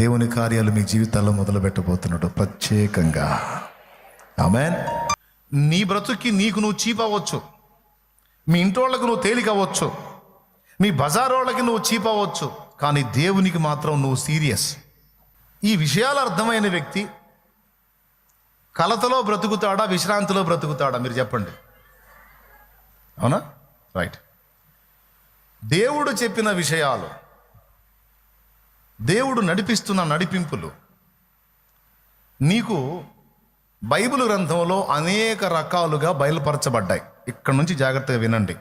దేవుని కార్యాలు మీ జీవితాల్లో మొదలు పెట్టబోతున్నాడు ప్రత్యేకంగా. ఆమేన్. నీ బ్రతుక్కి నీకు నువ్వు చీప్ అవ్వచ్చు, మీ ఇంటోళ్ళకు నువ్వు తేలిక అవ్వచ్చు, మీ బజారోళ్ళకి నువ్వు చీప్ అవ్వచ్చు, కానీ దేవునికి మాత్రం నువ్వు సీరియస్. ఈ విషయాలు అర్థమైన వ్యక్తి కలతలో బ్రతుకుతాడా, విశ్రాంతిలో బ్రతుకుతాడా? మీరు చెప్పండి. అవునా? రైట్. దేవుడు చెప్పిన విషయాలు, దేవుడు నడిపిస్తున్న నడిపింపులు నీకు బైబిల్ గ్రంథంలో అనేక రకాలుగా బయలుపరచబడ్డాయి. ఇక్కడ నుంచి జాగ్రత్తగా వినండి.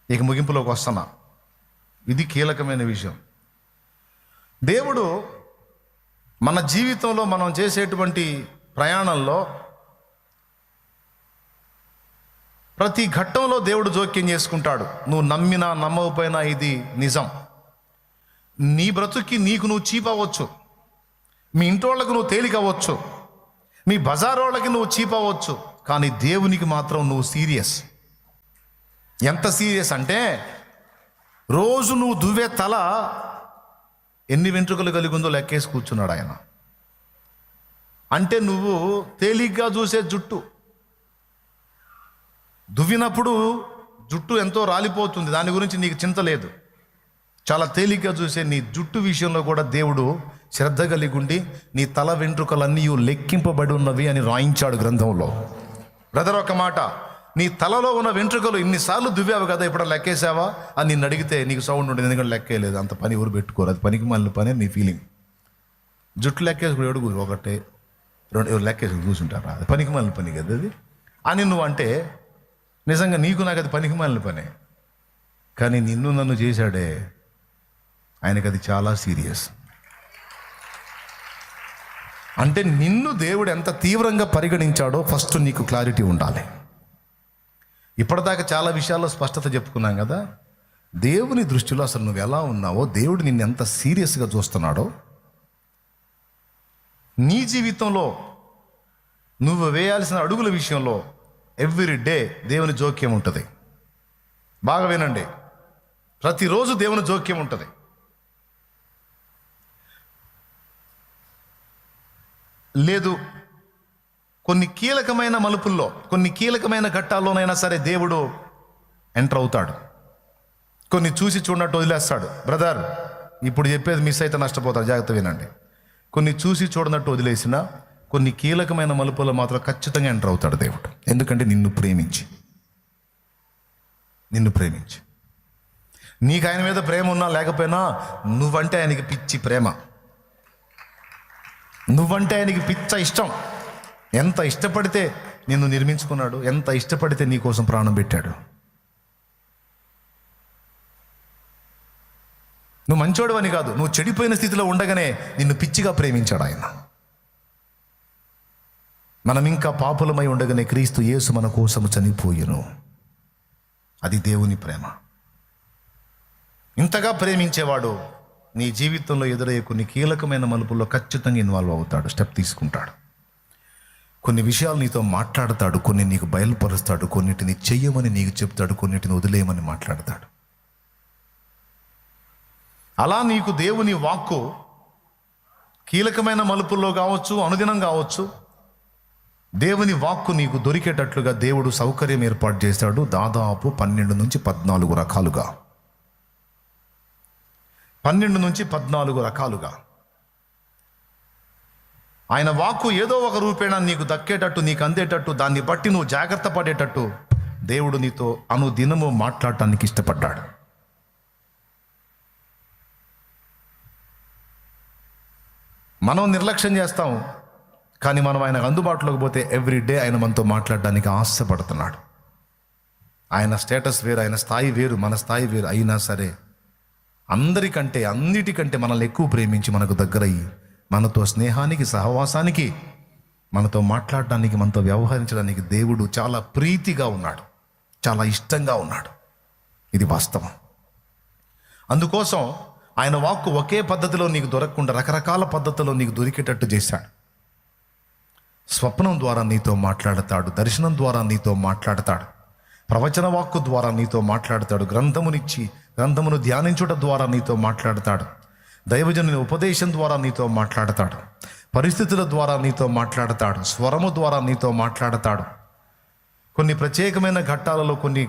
ఇక ముగింపులోకి వస్తున్నా. ఇది కీలకమైన విషయం. దేవుడు మన జీవితంలో మనం చేసేటువంటి ప్రయాణంలో ప్రతి ఘట్టంలో దేవుడు జోక్యం చేసుకుంటాడు. నువ్వు నమ్మినా నమ్మకపోయినా ఇది నిజం. నీ బ్రతుక్కి నీకు నువ్వు చీప్ అవ్వచ్చు, మీ ఇంటోళ్ళకు నువ్వు తేలిక అవ్వచ్చు, మీ బజారోళ్ళకి నువ్వు చీప్ అవ్వచ్చు, కానీ దేవునికి మాత్రం నువ్వు సీరియస్. ఎంత సీరియస్ అంటే రోజు నువ్వు దువ్వే తల ఎన్ని వెంట్రుకలు కలిగి ఉందో లెక్కేసి కూర్చున్నాడు ఆయన. అంటే నువ్వు తేలిగ్గా చూసే జుట్టు దువ్వినప్పుడు జుట్టు ఎంతో రాలిపోతుంది, దాని గురించి నీకు చింత లేదు. చాలా తేలిగ్గా చూసే నీ జుట్టు విషయంలో కూడా దేవుడు శ్రద్ధ కలిగి ఉండి నీ తల వెంట్రుకలన్నీ లెక్కింపబడి ఉన్నవి అని రాయించాడు గ్రంథంలో. బ్రదర్, ఒక మాట, నీ తలలో ఉన్న వెంట్రుకలు ఇన్నిసార్లు దువ్వావు కదా, ఇప్పుడు లెక్కేసావా అని నిన్ను అడిగితే నీకు సౌండ్ ఉండేది, ఎందుకంటే లెక్కేయలేదు. అంత పని ఎవరు పెట్టుకోరు, అది పనికి మళ్ళీ పని నీ ఫీలింగ్. జుట్టు లెక్కేసుకుని అడుగు, ఒకటే రెండు ఎవరు లెక్కేసుకుని కూర్చుంటారా? అది పనికి మళ్ళీ పని కదా అది అని నువ్వు అంటే, నిజంగా నీకు నాకు అది పనికి మళ్ళీ పనే. కానీ నిన్ను నన్ను చేశాడే ఆయనకు అది చాలా సీరియస్. అంటే నిన్ను దేవుడు ఎంత తీవ్రంగా పరిగణించాడో ఫస్ట్ నీకు క్లారిటీ ఉండాలి. ఇప్పటిదాకా చాలా విషయాల్లో స్పష్టత చెప్పుకున్నాం కదా. దేవుని దృష్టిలో అసలు నువ్వు ఎలా ఉన్నావో, దేవుడు నిన్ను ఎంత సీరియస్గా చూస్తున్నాడో, నీ జీవితంలో నువ్వు వేయాల్సిన అడుగుల విషయంలో ఎవ్రీ డే దేవుని జోక్యం ఉంటుంది. బాగా వినండి, ప్రతిరోజు దేవుని జోక్యం ఉంటుంది. లేదు, కొన్ని కీలకమైన మలుపుల్లో, కొన్ని కీలకమైన ఘట్టాల్లోనైనా సరే దేవుడు ఎంటర్ అవుతాడు. కొన్ని చూసి చూడనట్టు వదిలేస్తాడు. బ్రదర్, ఇప్పుడు చెప్పేది మిస్ అయితే నష్టపోతాడు, జాగ్రత్త వినండి. కొన్ని చూసి చూడనట్టు వదిలేసిన కొన్ని కీలకమైన మలుపుల్లో మాత్రం ఖచ్చితంగా ఎంటర్ అవుతాడు దేవుడు. ఎందుకంటే నిన్ను ప్రేమించి నీకు ఆయన మీద ప్రేమ ఉన్నా లేకపోయినా నువ్వంటే ఆయనకి పిచ్చి ప్రేమ, నువ్వంటే ఆయనకి పిచ్చ ఇష్టం. ఎంత ఇష్టపడితే నిన్ను నిర్మించుకున్నాడు, ఎంత ఇష్టపడితే నీ కోసం ప్రాణం పెట్టాడు. నువ్వు మంచోడు అని కాదు, నువ్వు చెడిపోయిన స్థితిలో ఉండగానే నిన్ను పిచ్చిగా ప్రేమించాడు ఆయన. మనం ఇంకా పాపులమై ఉండగానే క్రీస్తు యేసు మన కోసం చనిపోయెను. అది దేవుని ప్రేమ. ఇంతగా ప్రేమించేవాడు నీ జీవితంలో ఎదురయ్యే కొన్ని కీలకమైన మలుపుల్లో ఖచ్చితంగా ఇన్వాల్వ్ అవుతాడు, స్టెప్ తీసుకుంటాడు. కొన్ని విషయాలు నీతో మాట్లాడతాడు, కొన్ని నీకు బయలుపరుస్తాడు, కొన్నిటిని చెయ్యమని నీకు చెప్తాడు, కొన్నిటిని వదిలేయమని మాట్లాడతాడు. అలా నీకు దేవుని వాక్కు కీలకమైన మలుపుల్లో కావచ్చు, అనుదినం కావచ్చు, దేవుని వాక్కు నీకు దొరికేటట్లుగా దేవుడు సౌకర్యం ఏర్పాటు చేశాడు. దాదాపు 12 నుంచి 14 రకాలుగా, 12 నుంచి 14 రకాలుగా ఆయన వాక్కు ఏదో ఒక రూపేణ నీకు దక్కేటట్టు, నీకు అందేటట్టు, దాన్ని బట్టి నువ్వు జాగ్రత్త పడేటట్టు దేవుడు నీతో అనుదినము మాట్లాడటానికి ఇష్టపడ్డాడు. మనం నిర్లక్ష్యం చేస్తాం, కానీ మనం ఆయనకు అందుబాటులోకి పోతే ఎవ్రీ డే ఆయన మనతో మాట్లాడడానికి ఆశపడుతున్నాడు. ఆయన స్టేటస్ వేరు, ఆయన స్థాయి వేరు, మన స్థాయి వేరు. అయినా సరే అందరికంటే అన్నిటికంటే మనల్ని ఎక్కువ ప్రేమించి మనకు దగ్గరయ్యి మనతో స్నేహానికి, సహవాసానికి, మనతో మాట్లాడడానికి, మనతో వ్యవహరించడానికి దేవుడు చాలా ప్రీతిగా ఉన్నాడు, చాలా ఇష్టంగా ఉన్నాడు. ఇది వాస్తవం. అందుకోసం ఆయన వాక్కు ఒకే పద్ధతిలో నీకు దొరకకుండా రకరకాల పద్ధతిలో నీకు దొరికేటట్టు చేశాడు. స్వప్నం ద్వారా నీతో మాట్లాడతాడు, దర్శనం ద్వారా నీతో మాట్లాడతాడు, ప్రవచన వాక్కు ద్వారా నీతో మాట్లాడతాడు, గ్రంథమును ధ్యానించుట ద్వారా నీతో మాట్లాడతాడు, దైవజనుని ఉపదేశం ద్వారా నీతో మాట్లాడతాడు, పరిస్థితుల ద్వారా నీతో మాట్లాడతాడు, స్వరము ద్వారా నీతో మాట్లాడతాడు. కొన్ని ప్రత్యేకమైన ఘట్టాలలో కొన్ని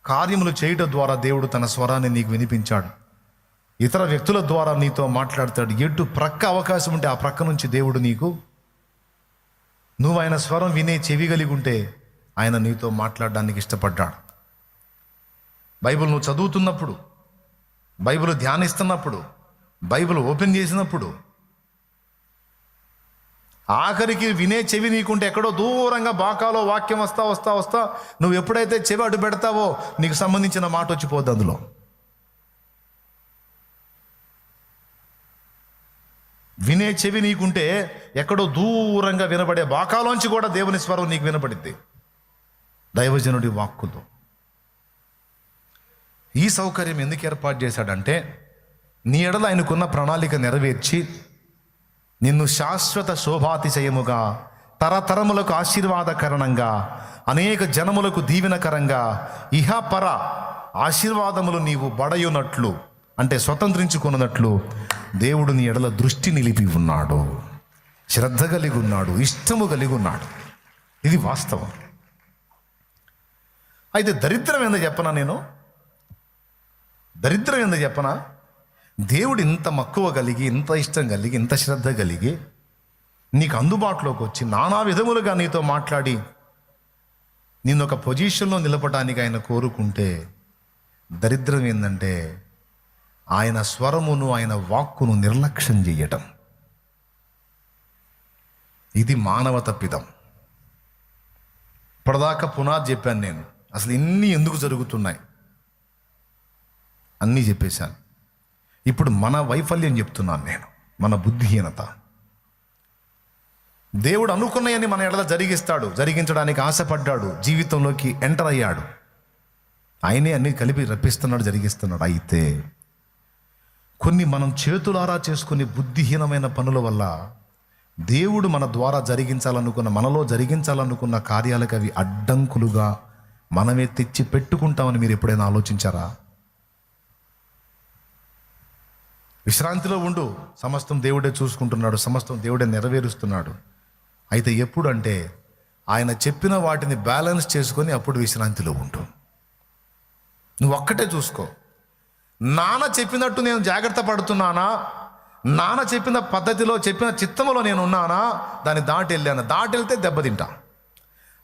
కార్యములు చేయటం ద్వారా దేవుడు తన స్వరాన్ని నీకు వినిపించాడు. ఇతర వ్యక్తుల ద్వారా నీతో మాట్లాడతాడు. ఎటు ప్రక్క అవకాశం ఉంటే ఆ ప్రక్క నుంచి దేవుడు నువ్వు ఆయన స్వరం వినే చెవి కలిగి ఉంటే ఆయన నీతో మాట్లాడడానికి ఇష్టపడ్డాడు. బైబిల్ నువ్వు చదువుతున్నప్పుడు, బైబిల్ ధ్యానిస్తున్నప్పుడు, బైబిల్ ఓపెన్ చేసినప్పుడు, ఆఖరికి వినే చెవి నీకుంటే ఎక్కడో దూరంగా బాకాలో వాక్యం వస్తా నువ్వు ఎప్పుడైతే చెవి అడ్డు పెడతావో నీకు సంబంధించిన మాట వచ్చిపోద్ది. అందులో వినే చెవి నీకుంటే ఎక్కడో దూరంగా వినబడే బాకాలోంచి కూడా దేవుని స్వరం నీకు వినబడిద్ది దైవజనుడి వాక్కుతో. ఈ సౌకర్యం ఎందుకు ఏర్పాటు చేశాడంటే నీ ఎడల ఆయనకున్న ప్రణాళిక నెరవేర్చి నిన్ను శాశ్వత శోభాతిశయముగా, తరతరములకు ఆశీర్వాదకరణంగా, అనేక జనములకు దీవెనకరంగా ఇహపర ఆశీర్వాదములు నీవు బడయునట్లు, అంటే స్వతంత్రించుకున్నట్లు దేవుడు నీ ఎడల దృష్టి నిలిపి ఉన్నాడు, శ్రద్ధ కలిగి ఉన్నాడు, ఇష్టము కలిగి ఉన్నాడు. ఇది వాస్తవం. అయితే దరిద్రం ఏందో చెప్పనా? దేవుడు ఇంత మక్కువ కలిగి, ఇంత ఇష్టం కలిగి, ఇంత శ్రద్ధ కలిగి నీకు అందుబాటులోకి వచ్చి నానా విధములుగా నీతో మాట్లాడి నిన్ను ఒక పొజిషన్లో నిలపడానికి ఆయన కోరుకుంటే, దరిద్రం ఏంటంటే ఆయన స్వరమును, ఆయన వాక్కును నిర్లక్ష్యం చేయటం. ఇది మానవ తప్పిదం. ఇప్పటిదాకా పునాది చెప్పాను నేను. అసలు ఇన్ని ఎందుకు జరుగుతున్నాయి అన్నీ చెప్పేశాను. ఇప్పుడు మన వైఫల్యం చెప్తున్నాను నేను, మన బుద్ధిహీనత. దేవుడు అనుకున్నాయని మన ఎడల జరిగించడానికి ఆశపడ్డాడు, జీవితంలోకి ఎంటర్ అయ్యాడు. ఆయనే అన్ని కలిపి రప్పిస్తున్నాడు, జరిగిస్తున్నాడు. అయితే కొన్ని మనం చేతులారా చేసుకునే బుద్ధిహీనమైన పనుల వల్ల దేవుడు మన ద్వారా మనలో జరిగించాలనుకున్న కార్యాలకు అవి అడ్డంకులుగా మనమే తెచ్చి పెట్టుకుంటామని మీరు ఎప్పుడైనా ఆలోచించారా? విశ్రాంతిలో ఉండు, సమస్తం దేవుడే చూసుకుంటున్నాడు, సమస్తం దేవుడే నెరవేరుస్తున్నాడు. అయితే ఎప్పుడు అంటే ఆయన చెప్పిన వాటిని బ్యాలెన్స్ చేసుకొని అప్పుడు విశ్రాంతిలో ఉండు. నువ్వు ఒక్కటే చూసుకో, నాన్న చెప్పినట్టు నేను జాగ్రత్త పడుతున్నానా, నాన్న చెప్పిన పద్ధతిలో, చెప్పిన చిత్తములో నేను ఉన్నానా, దాన్ని దాటి వెళ్తే దెబ్బతింటా.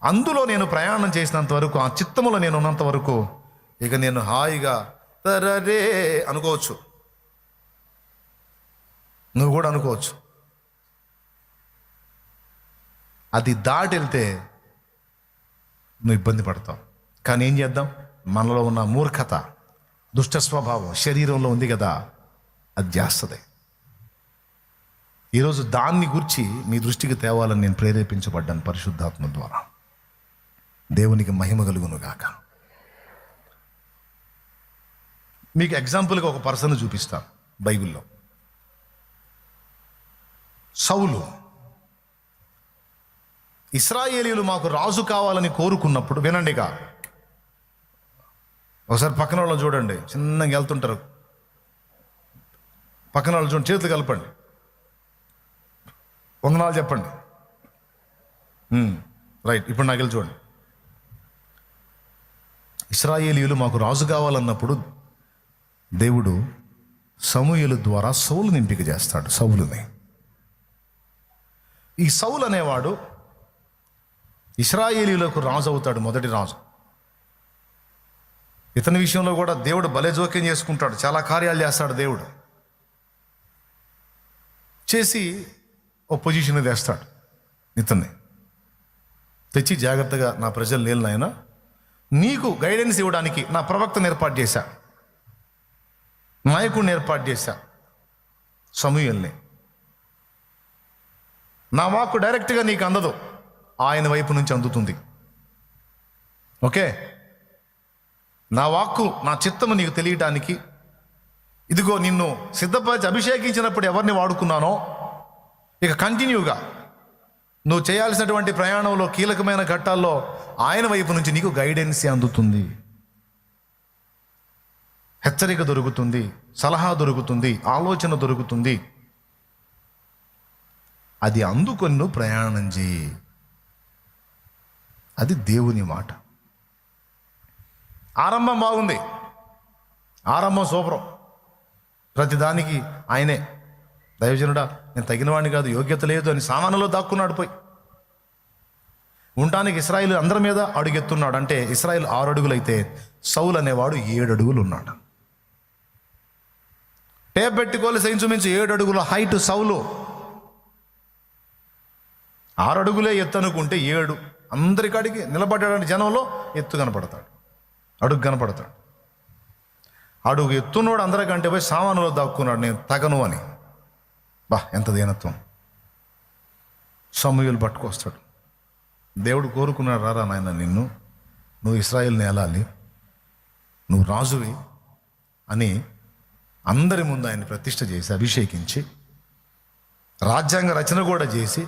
అందులో నేను ప్రయాణం చేసినంత వరకు, ఆ చిత్తములో నేను ఉన్నంత వరకు ఇక నేను హాయిగా తరరే అనుకోవచ్చు. నువ్వు కూడా అనుకోవచ్చు. అది దాటి వెళ్తే నువ్వు ఇబ్బంది పడతావు. కానీ ఏం చేద్దాం, మనలో ఉన్న మూర్ఖత, దుష్ట స్వభావం శరీరంలో ఉంది కదా, అది చేస్తుంది. ఈరోజు దాన్ని గురించి మీ దృష్టికి తేవాలని నేను ప్రేరేపించబడ్డాను పరిశుద్ధాత్మ ద్వారా. దేవునికి మహిమ కలుగును గాక. మీకు ఎగ్జాంపుల్గా ఒక పర్సన్ చూపిస్తాను బైబిల్లో. సౌలు. ఇశ్రాయేలీయులు మాకు రాజు కావాలని కోరుకున్నప్పుడు, వినండిగా, ఒకసారి పక్కన వాళ్ళు చూడండి, చిన్నగా వెళ్తుంటారు, పక్కన వాళ్ళు చూడండి, చేతులు కలపండి, వందనాలు చెప్పండి. రైట్, ఇప్పుడు నాకు వెళ్ళి చూడండి. ఇశ్రాయేలీయులు మాకు రాజు కావాలన్నప్పుడు దేవుడు సమూయేలు ద్వారా సౌలుని ఎంపిక చేస్తాడు. సౌలుని, ఈ సౌలు అనేవాడు ఇశ్రాయేలీయులకు రాజు అవుతాడు, మొదటి రాజు. ఇతని విషయంలో కూడా దేవుడు భలే జోక్యం చేసుకుంటాడు, చాలా కార్యాలు చేస్తాడు. దేవుడు చేసి ఓ పొజిషన్ తెస్తాడు. ఇతన్ని తెచ్చి జాగ్రత్తగా, నా ప్రజలు లేని నాయనా, నీకు గైడెన్స్ ఇవ్వడానికి నా ప్రవక్తను ఏర్పాటు చేశా, నాయకుడిని ఏర్పాటు చేశా, సమూయేలుని. నా వాక్కు డైరెక్ట్గా నీకు అందదు, ఆయన వైపు నుంచి అందుతుంది. ఓకే, నా వాక్కు, నా చిత్తము నీకు తెలియటానికి, ఇదిగో నిన్ను సిద్ధపరిచి అభిషేకించినప్పుడు ఎవరిని వాడుకున్నానో, ఇక కంటిన్యూగా నువ్వు చేయాల్సినటువంటి ప్రయాణంలో కీలకమైన ఘట్టాల్లో ఆయన వైపు నుంచి నీకు గైడెన్స్ అందుతుంది. హెచ్చరిక దొరుకుతుంది, సలహా దొరుకుతుంది, ఆలోచన దొరుకుతుంది. అది అందుకొని నువ్వు ప్రయాణం చేయి. అది దేవుని మాట. ఆరంభం బాగుంది, ఆరంభం సూపరం. ప్రతిదానికి ఆయనే దైవజనుడా నేను తగిన వాడిని కాదు, యోగ్యత లేదు అని సామానులో దాక్కున్నాడు. పోయి ఉండటానికి ఇశ్రాయేలు అందరి మీద అడుగెత్తున్నాడు. అంటే ఇశ్రాయేలు 6 అడుగులైతే సౌలు అనేవాడు 7 అడుగులు ఉన్నాడు. టేప్ పెట్టుకోవాలి, ఇంచుమించు 7 అడుగుల హైట్ సౌలు. 6 అడుగులే ఎత్తు అనుకుంటే 7 అందరికాడికి నిలబడ్డాడని జనంలో ఎత్తు కనపడతాడు, అడుగు కనపడతాడు. అడుగు ఎత్తున్నోడు అందరికంటే పోయి సామానులో దాక్కున్నాడు, నేను తగను అని. బా ఎంత దీనత్వం. సమూయేలు పట్టుకొస్తాడు. దేవుడు కోరుకున్నాడు, రారా నాయన నువ్వు ఇశ్రాయేలుని ఏలాలి, నువ్వు రాజువి అని అందరి ముందు ఆయన ప్రతిష్ఠ చేసి అభిషేకించి రాజ్యాంగ రచన కూడా చేసి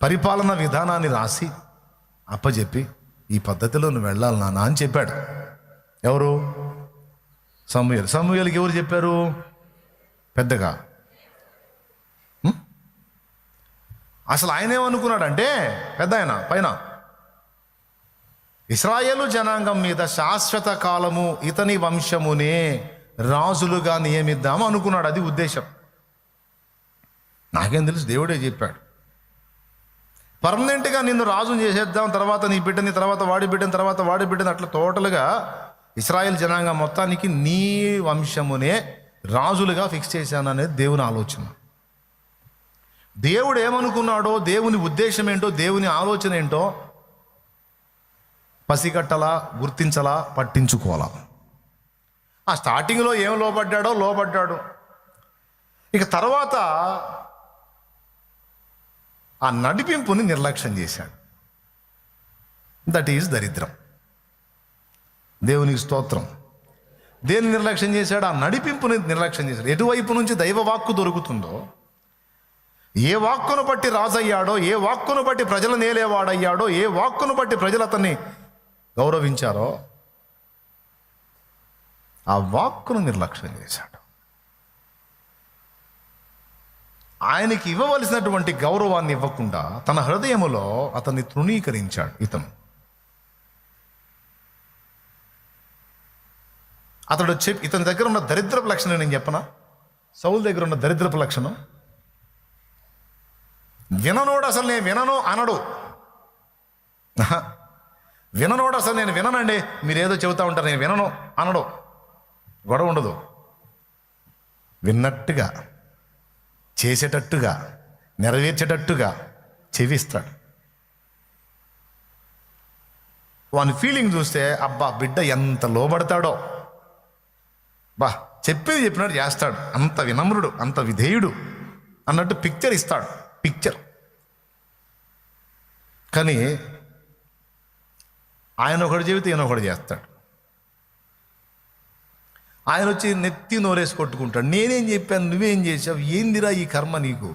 పరిపాలన విధానాన్ని రాసి అప్పచెప్పి ఈ పద్ధతిలో నువ్వు వెళ్ళాలి నాన్న అని చెప్పాడు. ఎవరు? సమూయేలు. సమూయేలుకి ఎవరు చెప్పారు? పెద్దగా. అసలు ఆయన ఏమనుకున్నాడంటే, పెద్ద ఆయన పైన ఇశ్రాయేలు జనాంగం మీద శాశ్వత కాలము ఇతని వంశమునే రాజులుగా నియమిద్దాము అనుకున్నాడు. అది ఉద్దేశం. నాకేం తెలుసు, దేవుడే చెప్పాడు. పర్మనెంట్గా నిన్ను రాజుని చేసేద్దాం, తర్వాత నీ బిడ్డని, తర్వాత వాడి బిడ్డని, తర్వాత వాడి బిడ్డని, అట్లా టోటల్గా ఇశ్రాయేల్ జనాంగం మొత్తానికి నీ వంశమునే రాజులుగా ఫిక్స్ చేశాననేది దేవుని ఆలోచన. దేవుడు ఏమనుకున్నాడో, దేవుని ఉద్దేశం ఏంటో, దేవుని ఆలోచన ఏంటో పసిగట్టలా, గుర్తించలా, పట్టించుకోవాలా. ఆ స్టార్టింగ్లో ఏం లోబడ్డాడు. ఇక తర్వాత ఆ నడిపింపుని నిర్లక్ష్యం చేశాడు. దట్ ఈజ్ దరిద్రం. దేవునికి స్తోత్రం. దేన్ని నిర్లక్ష్యం చేశాడు? ఆ నడిపింపుని నిర్లక్ష్యం చేశాడు. ఎటువైపు నుంచి దైవ వాక్కు దొరుకుతుందో, ఏ వాక్కును బట్టి రాజయ్యాడో, ఏ వాక్కును బట్టి ప్రజలు నేలేవాడయ్యాడో, ఏ వాక్కును బట్టి ప్రజలు అతన్ని గౌరవించారో ఆ వాక్కును నిర్లక్ష్యం చేశాడు. ఆయనకి ఇవ్వవలసినటువంటి గౌరవాన్ని ఇవ్వకుండా తన హృదయములో అతన్ని తృణీకరించాడు. ఇతని దగ్గర ఉన్న దరిద్రపు లక్షణం నేను చెప్పనా? సౌలు దగ్గర ఉన్న దరిద్రపు లక్షణం, విననోడు అసలు నేను వినను అనడు. విననోడు అసలు నేను విననండి, మీరేదో చెబుతా ఉంటారు, నేను వినను అనడు. గొడవ ఉండదు. విన్నట్టుగా, చేసేటట్టుగా, నెరవేర్చేటట్టుగా చెవిస్తాడు. వాని ఫీలింగ్ చూస్తే అబ్బా బిడ్డ ఎంత లోబడతాడో, బా చెప్పేది చెప్పినట్టు చేస్తాడు, అంత వినమ్రుడు, అంత విధేయుడు అన్నట్టు పిక్చర్ ఇస్తాడు. కానీ ఆయన ఒకటి చెబితే ఈయన ఒకటి చేస్తాడు. ఆయన వచ్చి నెత్తి నోరేసి కొట్టుకుంటాడు. నేనేం చెప్పాను, నువ్వేం చేసావు, ఏందిరా ఈ కర్మ నీకు?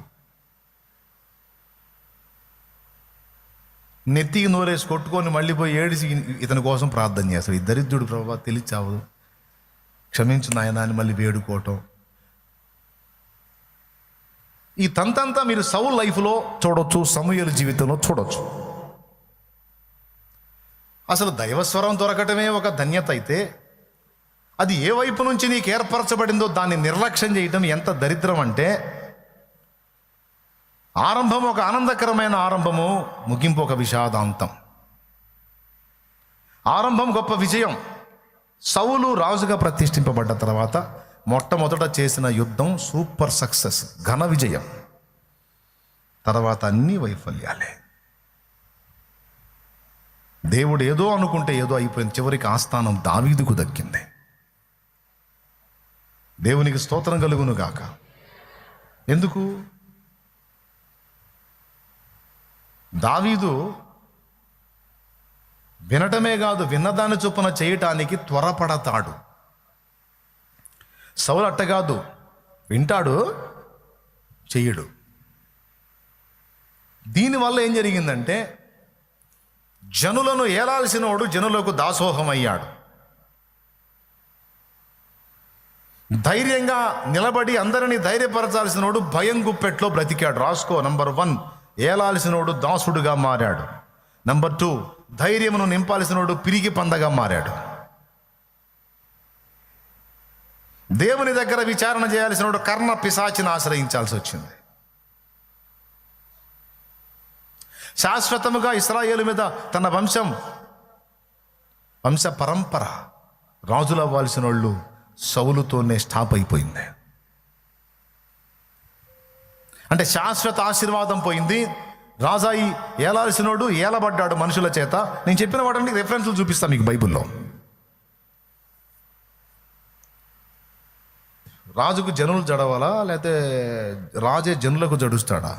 నెత్తికి నోరేసి కొట్టుకొని మళ్ళీ పోయి ఏడిసి ఇతని కోసం ప్రార్థన చేస్తాడు. ఈ దరిద్రుడు ప్రభావ తెలిచావు, క్షమించు నాయనా అని మళ్ళీ వేడుకోవటం. ఈ తంతంతా మీరు సౌలు లైఫ్లో చూడొచ్చు, సమూయేలు జీవితంలో చూడొచ్చు. అసలు దైవస్వరం దొరకటమే ఒక ధన్యత అయితే, అది ఏ వైపు నుంచి నీకు ఏర్పరచబడిందో దాన్ని నిర్లక్ష్యం చేయటం ఎంత దరిద్రం అంటే, ఆరంభం ఒక ఆనందకరమైన ఆరంభము, ముగింపు ఒక విషాదాంతం. ఆరంభం గొప్ప విజయం. సౌలు రాజుగా ప్రతిష్ఠింపబడ్డ తర్వాత మొట్టమొదట చేసిన యుద్ధం సూపర్ సక్సెస్, ఘన విజయం. తర్వాత అన్ని వైఫల్యాలే. దేవుడు ఏదో అనుకుంటే ఏదో అయిపోయింది. చివరికి ఆస్థానం దావీదుకు దక్కింది. దేవునికి స్తోత్రం కలుగును గాక. ఎందుకు? దావీదు వినటమే కాదు, విన్నదాన్ని చొప్పున చేయటానికి త్వరపడతాడు. సౌలు అట్ట కాదు, వింటాడు, చెయ్యడు. దీనివల్ల ఏం జరిగిందంటే, జనులను ఏలాల్సినోడు జనులకు దాసోహమయ్యాడు. ధైర్యంగా నిలబడి అందరినీ ధైర్యపరచాల్సినోడు భయం గుప్పెట్లో బ్రతికాడు. రాసుకో. నంబర్ 1, ఏలాల్సినోడు దాసుడుగా మారాడు. నంబర్ 2, ధైర్యమును నింపాల్సినోడు పిరికి పందగా మారాడు. దేవుని దగ్గర విచారణ చేయాల్సినోడు కర్ణ పిశాచిని ఆశ్రయించాల్సి వచ్చింది. శాశ్వతముగా ఇశ్రాయేలు మీద తన వంశ పరంపర రాజులు అవ్వాల్సిన వాళ్ళు సౌలుతోనే స్టాప్ అయిపోయింది. అంటే శాశ్వత ఆశీర్వాదం పోయింది. రాజాయి ఏలాల్సినోడు ఏలబడ్డాడు మనుషుల చేత. నేను చెప్పిన వాటిని రెఫరెన్స్లు చూపిస్తాను మీకు బైబిల్లో. రాజుకు జనులు జడవాలా, లేకపోతే రాజే జనులకు జడుస్తాడా?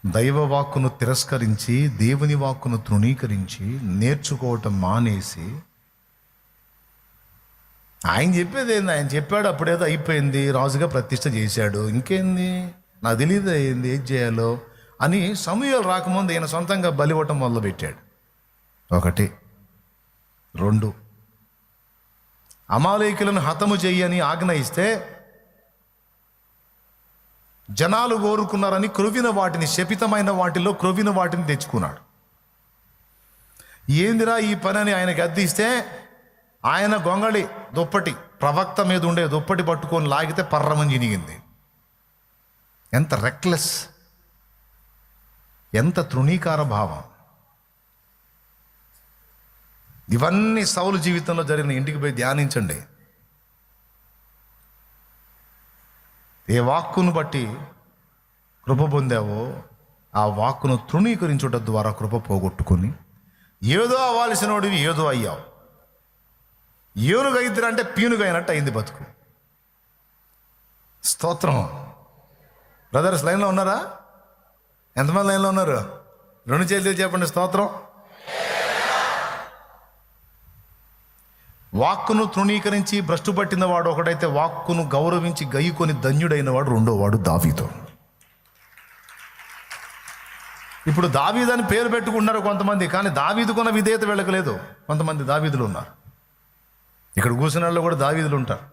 దైవ వాక్కును తిరస్కరించి దేవుని వాక్కును తృణీకరించి నేర్చుకోవటం మానేసి ఆయన చెప్పేది ఏంది? ఆయన చెప్పాడు, అప్పుడేదో అయిపోయింది, రాజుగా ప్రతిష్ఠ చేశాడు, ఇంకేంది నాకు తెలియదు ఏంది ఏం చేయాలో అని సమూయేలు రాకముందు ఈయన సొంతంగా బలివ్వటం మొదలుపెట్టాడు. 1, 2, అమాలేకులను హతము చెయ్యని ఆజ్ఞ ఇస్తే జనాలు కోరుకున్నారని క్రొవ్విన వాటిని, శపితమైన వాటిలో క్రొవ్విన వాటిని తెచ్చుకున్నాడు. ఏందిరా ఈ పని అని ఆయనకి అద్దిస్తే ఆయన గొంగళి దుప్పటి, ప్రవక్త మీద ఉండే దుప్పటి పట్టుకొని లాగితే పర్రమని చినిగింది. ఎంత రెక్లెస్, ఎంత తృణీకార భావం! ఇవన్నీ సౌలు జీవితంలో జరిగిన. ఇంటికి పోయి ధ్యానించండి. ఏ వాక్కును బట్టి కృప పొందావో ఆ వాక్కును తృణీకరించుట ద్వారా కృప పోగొట్టుకొని ఏదో అవ్వాల్సినోడివి ఏదో అయ్యావు. ఏనుగు అయిద్దిరా అంటే పీనుగు అయినట్టు అయింది బతుకు. స్తోత్రం. బ్రదర్స్ లైన్లో ఉన్నారా? ఎంతమంది లైన్లో ఉన్నారు? 2 చేతులు చెప్పండి స్తోత్రం. వాక్కును తృణీకరించి భ్రష్టు పట్టిన వాడు ఒకడైతే, వాక్కును గౌరవించి గయ్యుకొని ధన్యుడైన వాడు రెండోవాడు దావీదు. ఇప్పుడు దావీదు అని పేరు పెట్టుకుంటున్నారు కొంతమంది, కానీ దావీదుకున్న విధేయత వెళ్ళకలేదు. కొంతమంది దావీదులు ఉన్నారు. ఇక్కడ కూర్చున్న వాళ్ళు కూడా దావీదులు ఉంటారు.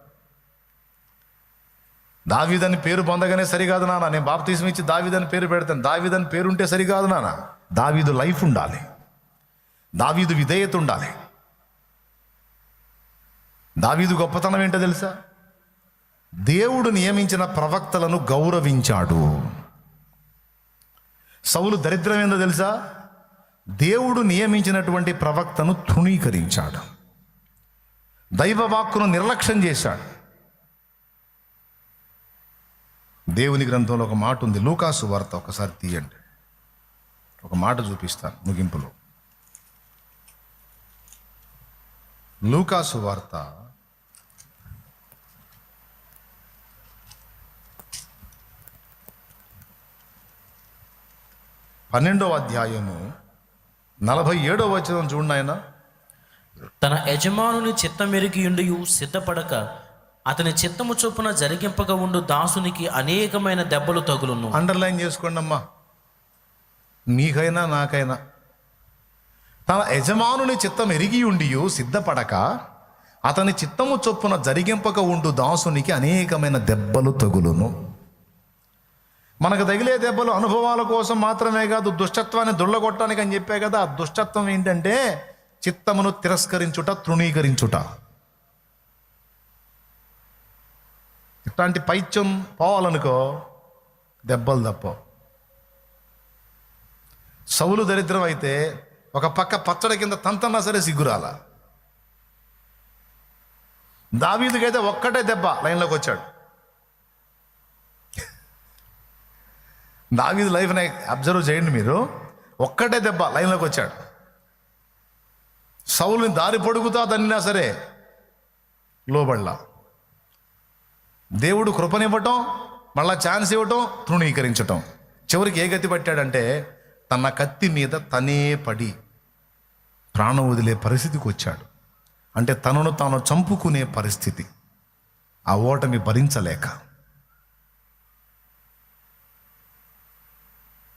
దావీదని పేరు పొందగానే సరికాదు నాన్న, నేను బాప్తీసం ఇచ్చి దావీదని పేరు పెడతాను. దావీదని పేరు ఉంటే సరికాదు నాన్న. దావీదు లైఫ్ ఉండాలి, దావీదు విధేయత ఉండాలి. దావీదు గొప్పతనం ఏంటో తెలుసా? దేవుడు నియమించిన ప్రవక్తలను గౌరవించాడు. సౌలు దరిద్రం ఏందో తెలుసా? దేవుడు నియమించినటువంటి ప్రవక్తను తృణీకరించాడు, దైవ వాక్కును నిర్లక్ష్యం చేశాడు. దేవుని గ్రంథంలో ఒక మాట ఉంది, లూకాసు వార్త ఒకసారి తీయండి. ఒక మాట చూపిస్తాను ముగింపులో. లూకాసు వార్త 12వ అధ్యాయము 47వ వచనం చూడండి. ఆయన తన యజమానుని చిత్తమెరిగియుండి సిద్ధపడక అతని చిత్తము చొప్పున జరిగింపగా ఉండు దాసునికి అనేకమైన దెబ్బలు తగులును. అండర్లైన్ చేసుకోండి అమ్మా, మీకైనా నాకైనా. తన యజమానుని చిత్తం ఎరిగి ఉండి సిద్ధపడక అతని చిత్తము చొప్పున జరిగింపక ఉండు దాసునికి అనేకమైన దెబ్బలు తగులును. మనకు తగిలే దెబ్బలు అనుభవాల కోసం మాత్రమే కాదు, దుష్టత్వాన్ని దుళ్ళగొట్టడానికి అని చెప్పే కదా. ఆ దుష్టత్వం ఏంటంటే చిత్తమును తిరస్కరించుట, తృణీకరించుట. ఇట్లాంటి పైత్యం పోవాలనుకో దెబ్బలు తప్ప. సౌలు దరిద్రం అయితే ఒక పక్క పచ్చడి కింద తంతన్నా సరే సిగ్గురాల. దావీదుకైతే ఒక్కటే దెబ్బ లైన్లోకి వచ్చాడు. దావీదు లైఫ్ని అబ్జర్వ్ చేయండి మీరు. ఒక్కటే దెబ్బ లైన్లోకి వచ్చాడు. సౌలుని దారి పొడుగుతా దన్నినా సరే లోబడలా. దేవుడు కృపనివ్వటం, మళ్ళా ఛాన్స్ ఇవ్వటం, తృణీకరించటం. చివరికి ఏ గతి పట్టాడంటే తన కత్తి మీద తనే పడి ప్రాణం వదిలే పరిస్థితికి వచ్చాడు. అంటే తనను తాను చంపుకునే పరిస్థితి. ఆ ఓటమి భరించలేక.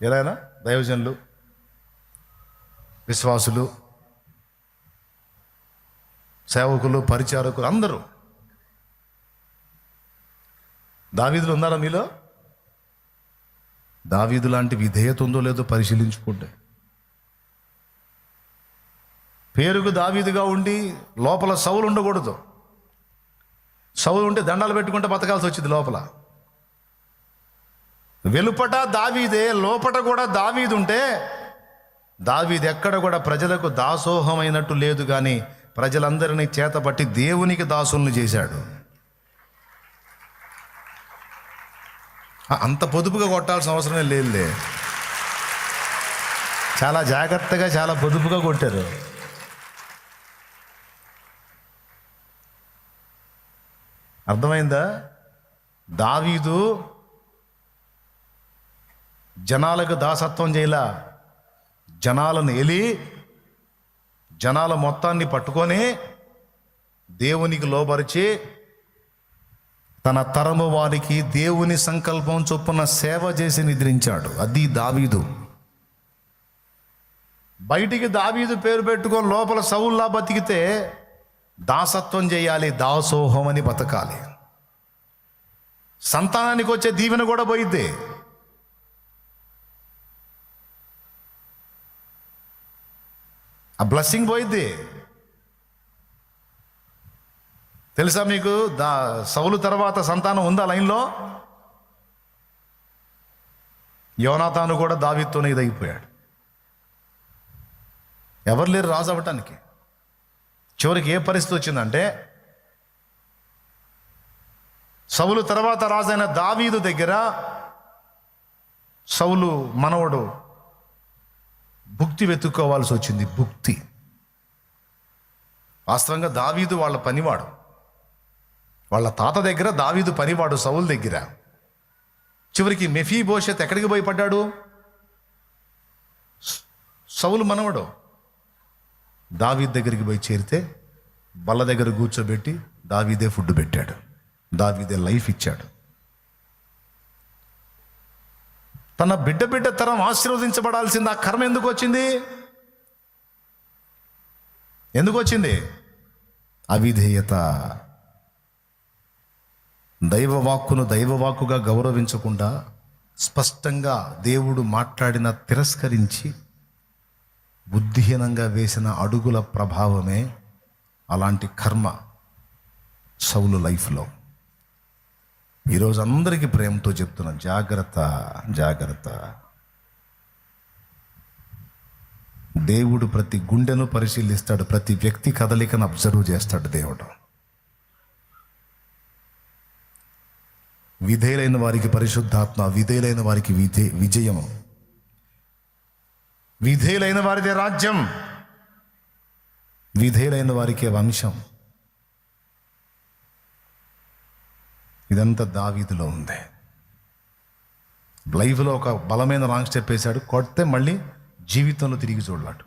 ఏదైనా దైవజనులు, విశ్వాసులు సేవకులు, పరిచారకులు అందరూ. దావీదులు ఉన్నారా మీలో? దావీదు లాంటి విధేయత ఉందో లేదో పరిశీలించుకోండి. పేరుకు దావీదుగా ఉండి లోపల సౌలు ఉండకూడదు. సౌలు ఉంటే దండాలు పెట్టుకుంటే బతకాల్సి వచ్చింది లోపల. వెలుపట దావీదే, లోపట కూడా దావీదు ఉంటే దావీదు ఎక్కడ కూడా ప్రజలకు దాసోహమైనట్టు లేదు, కానీ ప్రజలందరినీ చేతపట్టి దేవునికి దాసుల్ని చేశాడు. అంత పొదుపుగా కొట్టాల్సిన అవసరమే లేదులే. చాలా జాగ్రత్తగా, చాలా పొదుపుగా కొట్టారు. అర్థమైందా? దావీదు జనాలకు దాసత్వం చేయలా, జనాలను ఎలి జనాల మొత్తాన్ని పట్టుకొని దేవునికి లోబరిచి తన తరము వారికి దేవుని సంకల్పం చొప్పున సేవ చేసి నిద్రించాడు. అది దావీదు. బయటికి దావీదు పేరు పెట్టుకొని లోపల సౌల్లా బతికితే దాసత్వం చేయాలి, దాసోహం అని బతకాలి. సంతానానికి వచ్చే దీవెన కూడా పోయిద్ది. ఆ బ్లెస్సింగ్ పోయిద్ది. తెలుసా మీకు? సౌలు తర్వాత సంతానం ఉందా లైన్లో? యోనాతాను కూడా దావీదుతోనే ఇదైపోయాడు. ఎవరు లేరు రాజు అవ్వటానికి. చివరికి ఏ పరిస్థితి వచ్చిందంటే, సౌలు తర్వాత రాజైన దావీదు దగ్గర సౌలు మనవడు భుక్తి వెతుక్కోవాల్సి వచ్చింది. భుక్తి. వాస్తవంగా దావీదు వాళ్ళ పనివాడు. వాళ్ళ తాత దగ్గర దావీదు పనివాడు సౌలు దగ్గర. చివరికి మెఫీబోషెత్ ఎక్కడికి పోయి పడ్డాడు? సౌలు మనవడు. దావీదు దగ్గరికి పోయి చేరితే బల్ల దగ్గర కూర్చోబెట్టి దావీదే ఫుడ్ పెట్టాడు, దావీదే లైఫ్ ఇచ్చాడు. తన బిడ్డ తరం ఆశీర్వదించబడాల్సింది ఆ కర్మ ఎందుకు వచ్చింది? ఎందుకు వచ్చింది? అవిధేయత. దైవవాక్కును దైవవాక్కుగా గౌరవించకుండా స్పష్టంగా దేవుడు మాట్లాడిన తిరస్కరించి బుద్ధిహీనంగా వేసిన అడుగుల ప్రభావమే అలాంటి కర్మ సౌలు లైఫ్లో. ఈరోజు అందరికీ ప్రేమతో చెప్తున్నాను, జాగ్రత్త, జాగ్రత్త. దేవుడు ప్రతి గుండెను పరిశీలిస్తాడు, ప్రతి వ్యక్తి కదలికను అబ్జర్వ్ చేస్తాడు దేవుడు. విధేయులైన వారికి పరిశుద్ధాత్మ, విధేయులైన వారికి విజయం, విధేయులైన వారిదే రాజ్యం, విధేయులైన వారికే వంశం. ఇదంతా దావీదులో ఉంది. లైఫ్లో ఒక బలమైన రాంగ్ స్టెప్ వేశాడు, కొడితే మళ్ళీ జీవితంలో తిరిగి చూడలాడు.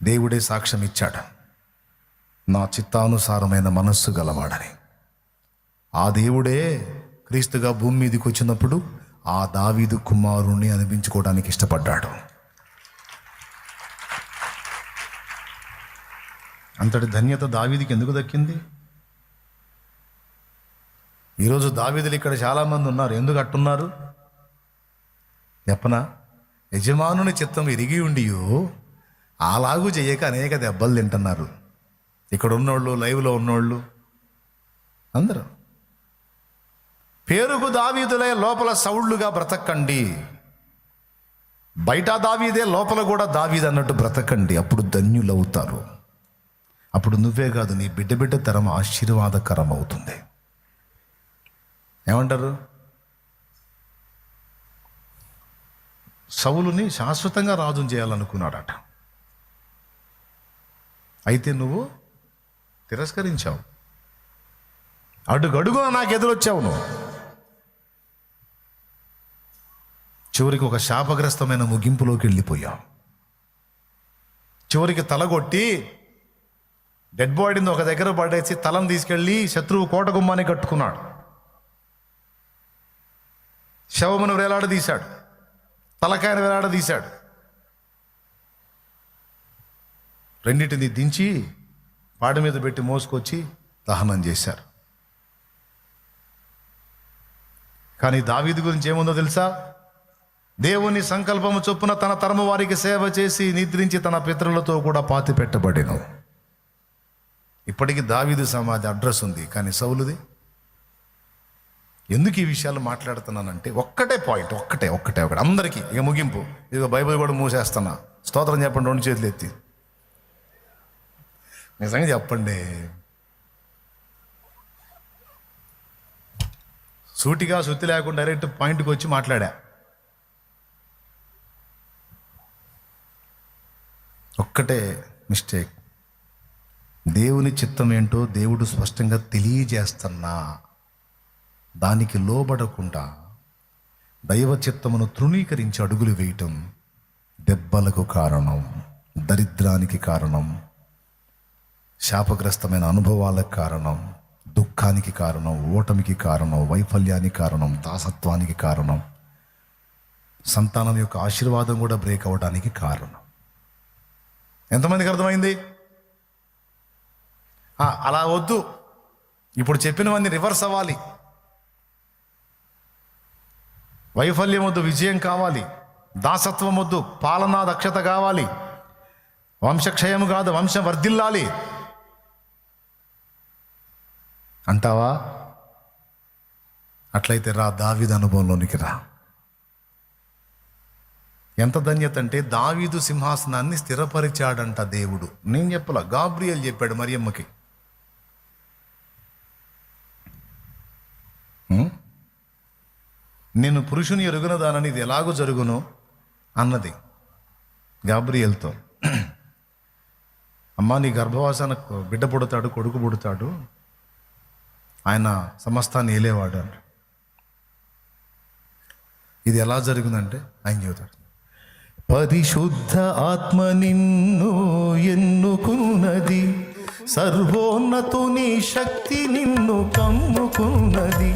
దేవుడే సాక్ష్యం ఇచ్చాడు, నా చిత్తానుసారమైన మనస్సు గలవాడని. ఆ దేవుడే క్రీస్తుగా భూమి మీదకి వచ్చినప్పుడు ఆ దావీదు కుమారుణ్ణి అనిపించుకోవడానికి ఇష్టపడ్డాడు. అంతటి ధన్యత దావీదుకి ఎందుకు దక్కింది? ఈరోజు దావీదులు ఇక్కడ చాలామంది ఉన్నారు. ఎందుకు అట్టున్నారు చెప్పనా? యజమానుని చిత్తం ఎరిగి ఉండియో అలాగూ చేయక అనేక దెబ్బలు తింటున్నారు. ఇక్కడ ఉన్నోళ్ళు, లైవ్లో ఉన్నోళ్ళు అందరూ. పేరుకు దావీదులే, లోపల సౌళ్ళుగా బ్రతకండి. బయట దావీదే, లోపల కూడా దావీదు అన్నట్టు బ్రతకండి. అప్పుడు ధన్యులవుతారు. అప్పుడు నువ్వే కాదు, నీ బిడ్డ తరం ఆశీర్వాదకరం అవుతుంది. ఏమంటారు? సౌలుని శాశ్వతంగా రాజుని చేయాలనుకున్నాడట. అయితే నువ్వు తిరస్కరించావు, అడుగడుగున నాకు ఎదురొచ్చావు నువ్వు. చివరికి ఒక శాపగ్రస్తమైన ముగింపులోకి వెళ్ళిపోయావు. చివరికి తలగొట్టి డెడ్ బాడీని ఒక దగ్గర పడేసి తలను తీసుకెళ్ళి శత్రువు కోట గుమ్మాన్ని కట్టుకున్నాడు. శవమును వేలాడదీశాడు, తలకాయను వేలాడదీశాడు. రెండింటిని దించి పాడి మీద పెట్టి మోసుకొచ్చి దహనం చేశారు. కానీ దావీదు గురించి ఏముందో తెలుసా? దేవుని సంకల్పము చొప్పున తన తరము వారికి సేవ చేసి నిద్రించి తన పితరులతో కూడా పాతి పెట్టబడిను. ఇప్పటికీ దావీదు సమాధి అడ్రస్ ఉంది, కానీ సౌలుది. ఎందుకు ఈ విషయాలు మాట్లాడుతున్నానంటే ఒక్కటే పాయింట్, ఒక్కటే అందరికీ ఇక ముగింపు. ఇక బైబిల్ కూడా మూసేస్తున్నా. స్తోత్రం చెప్పండి, 2 చేతులు ఎత్తి. నిజంగా చెప్పండి. సూటిగా సుత్తి లేకుండా డైరెక్ట్ పాయింట్కి వచ్చి మాట్లాడా. ఒక్కటే మిస్టేక్. దేవుని చిత్తం ఏంటో దేవుడు స్పష్టంగా తెలియజేస్తున్నా దానికి లోబడకుండా దైవ చిత్తమును తృణీకరించి అడుగులు వేయటం దెబ్బలకు కారణం, దరిద్రానికి కారణం, శాపగ్రస్తమైన అనుభవాలకు కారణం, దుఃఖానికి కారణం, ఓటమికి కారణం, వైఫల్యానికి కారణం, దాసత్వానికి కారణం, సంతానం యొక్క ఆశీర్వాదం కూడా బ్రేక్ అవ్వడానికి కారణం. ఎంతమందికి అర్థమైంది? అలా వద్దు. ఇప్పుడు చెప్పినవన్నీ రివర్స్ అవ్వాలి. వైఫల్యం వద్దు, విజయం కావాలి. దాసత్వం వద్దు, పాలనా దక్షత కావాలి. వంశక్షయం కాదు, వంశం వర్ధిల్లాలి అంటావా? అట్లయితే రా, దావీదు అనుభవంలోనికి రా. ఎంత ధన్యత అంటే దావీదు సింహాసనాన్ని స్థిరపరిచాడంట దేవుడు. నేను చెప్పలా, గాబ్రియల్ చెప్పాడు మరియమ్మకి. నేను పురుషుని ఎరుగునదానని ఇది ఎలాగో జరుగును అన్నది గాబ్రియల్తో. అమ్మా, నీ గర్భవాసాన బిడ్డ పుడతాడు, కొడుకు పుడతాడు, ఆయన సమస్తాన్ని ఏలేవాడు అంట. ఇది ఎలా జరిగిందంటే ఆయన చెబుతాడు, పరిశుద్ధ ఆత్మ నిన్ను ఎన్నుకున్నది, సర్వోన్నతుని శక్తి నిన్ను కమ్ముకున్నది.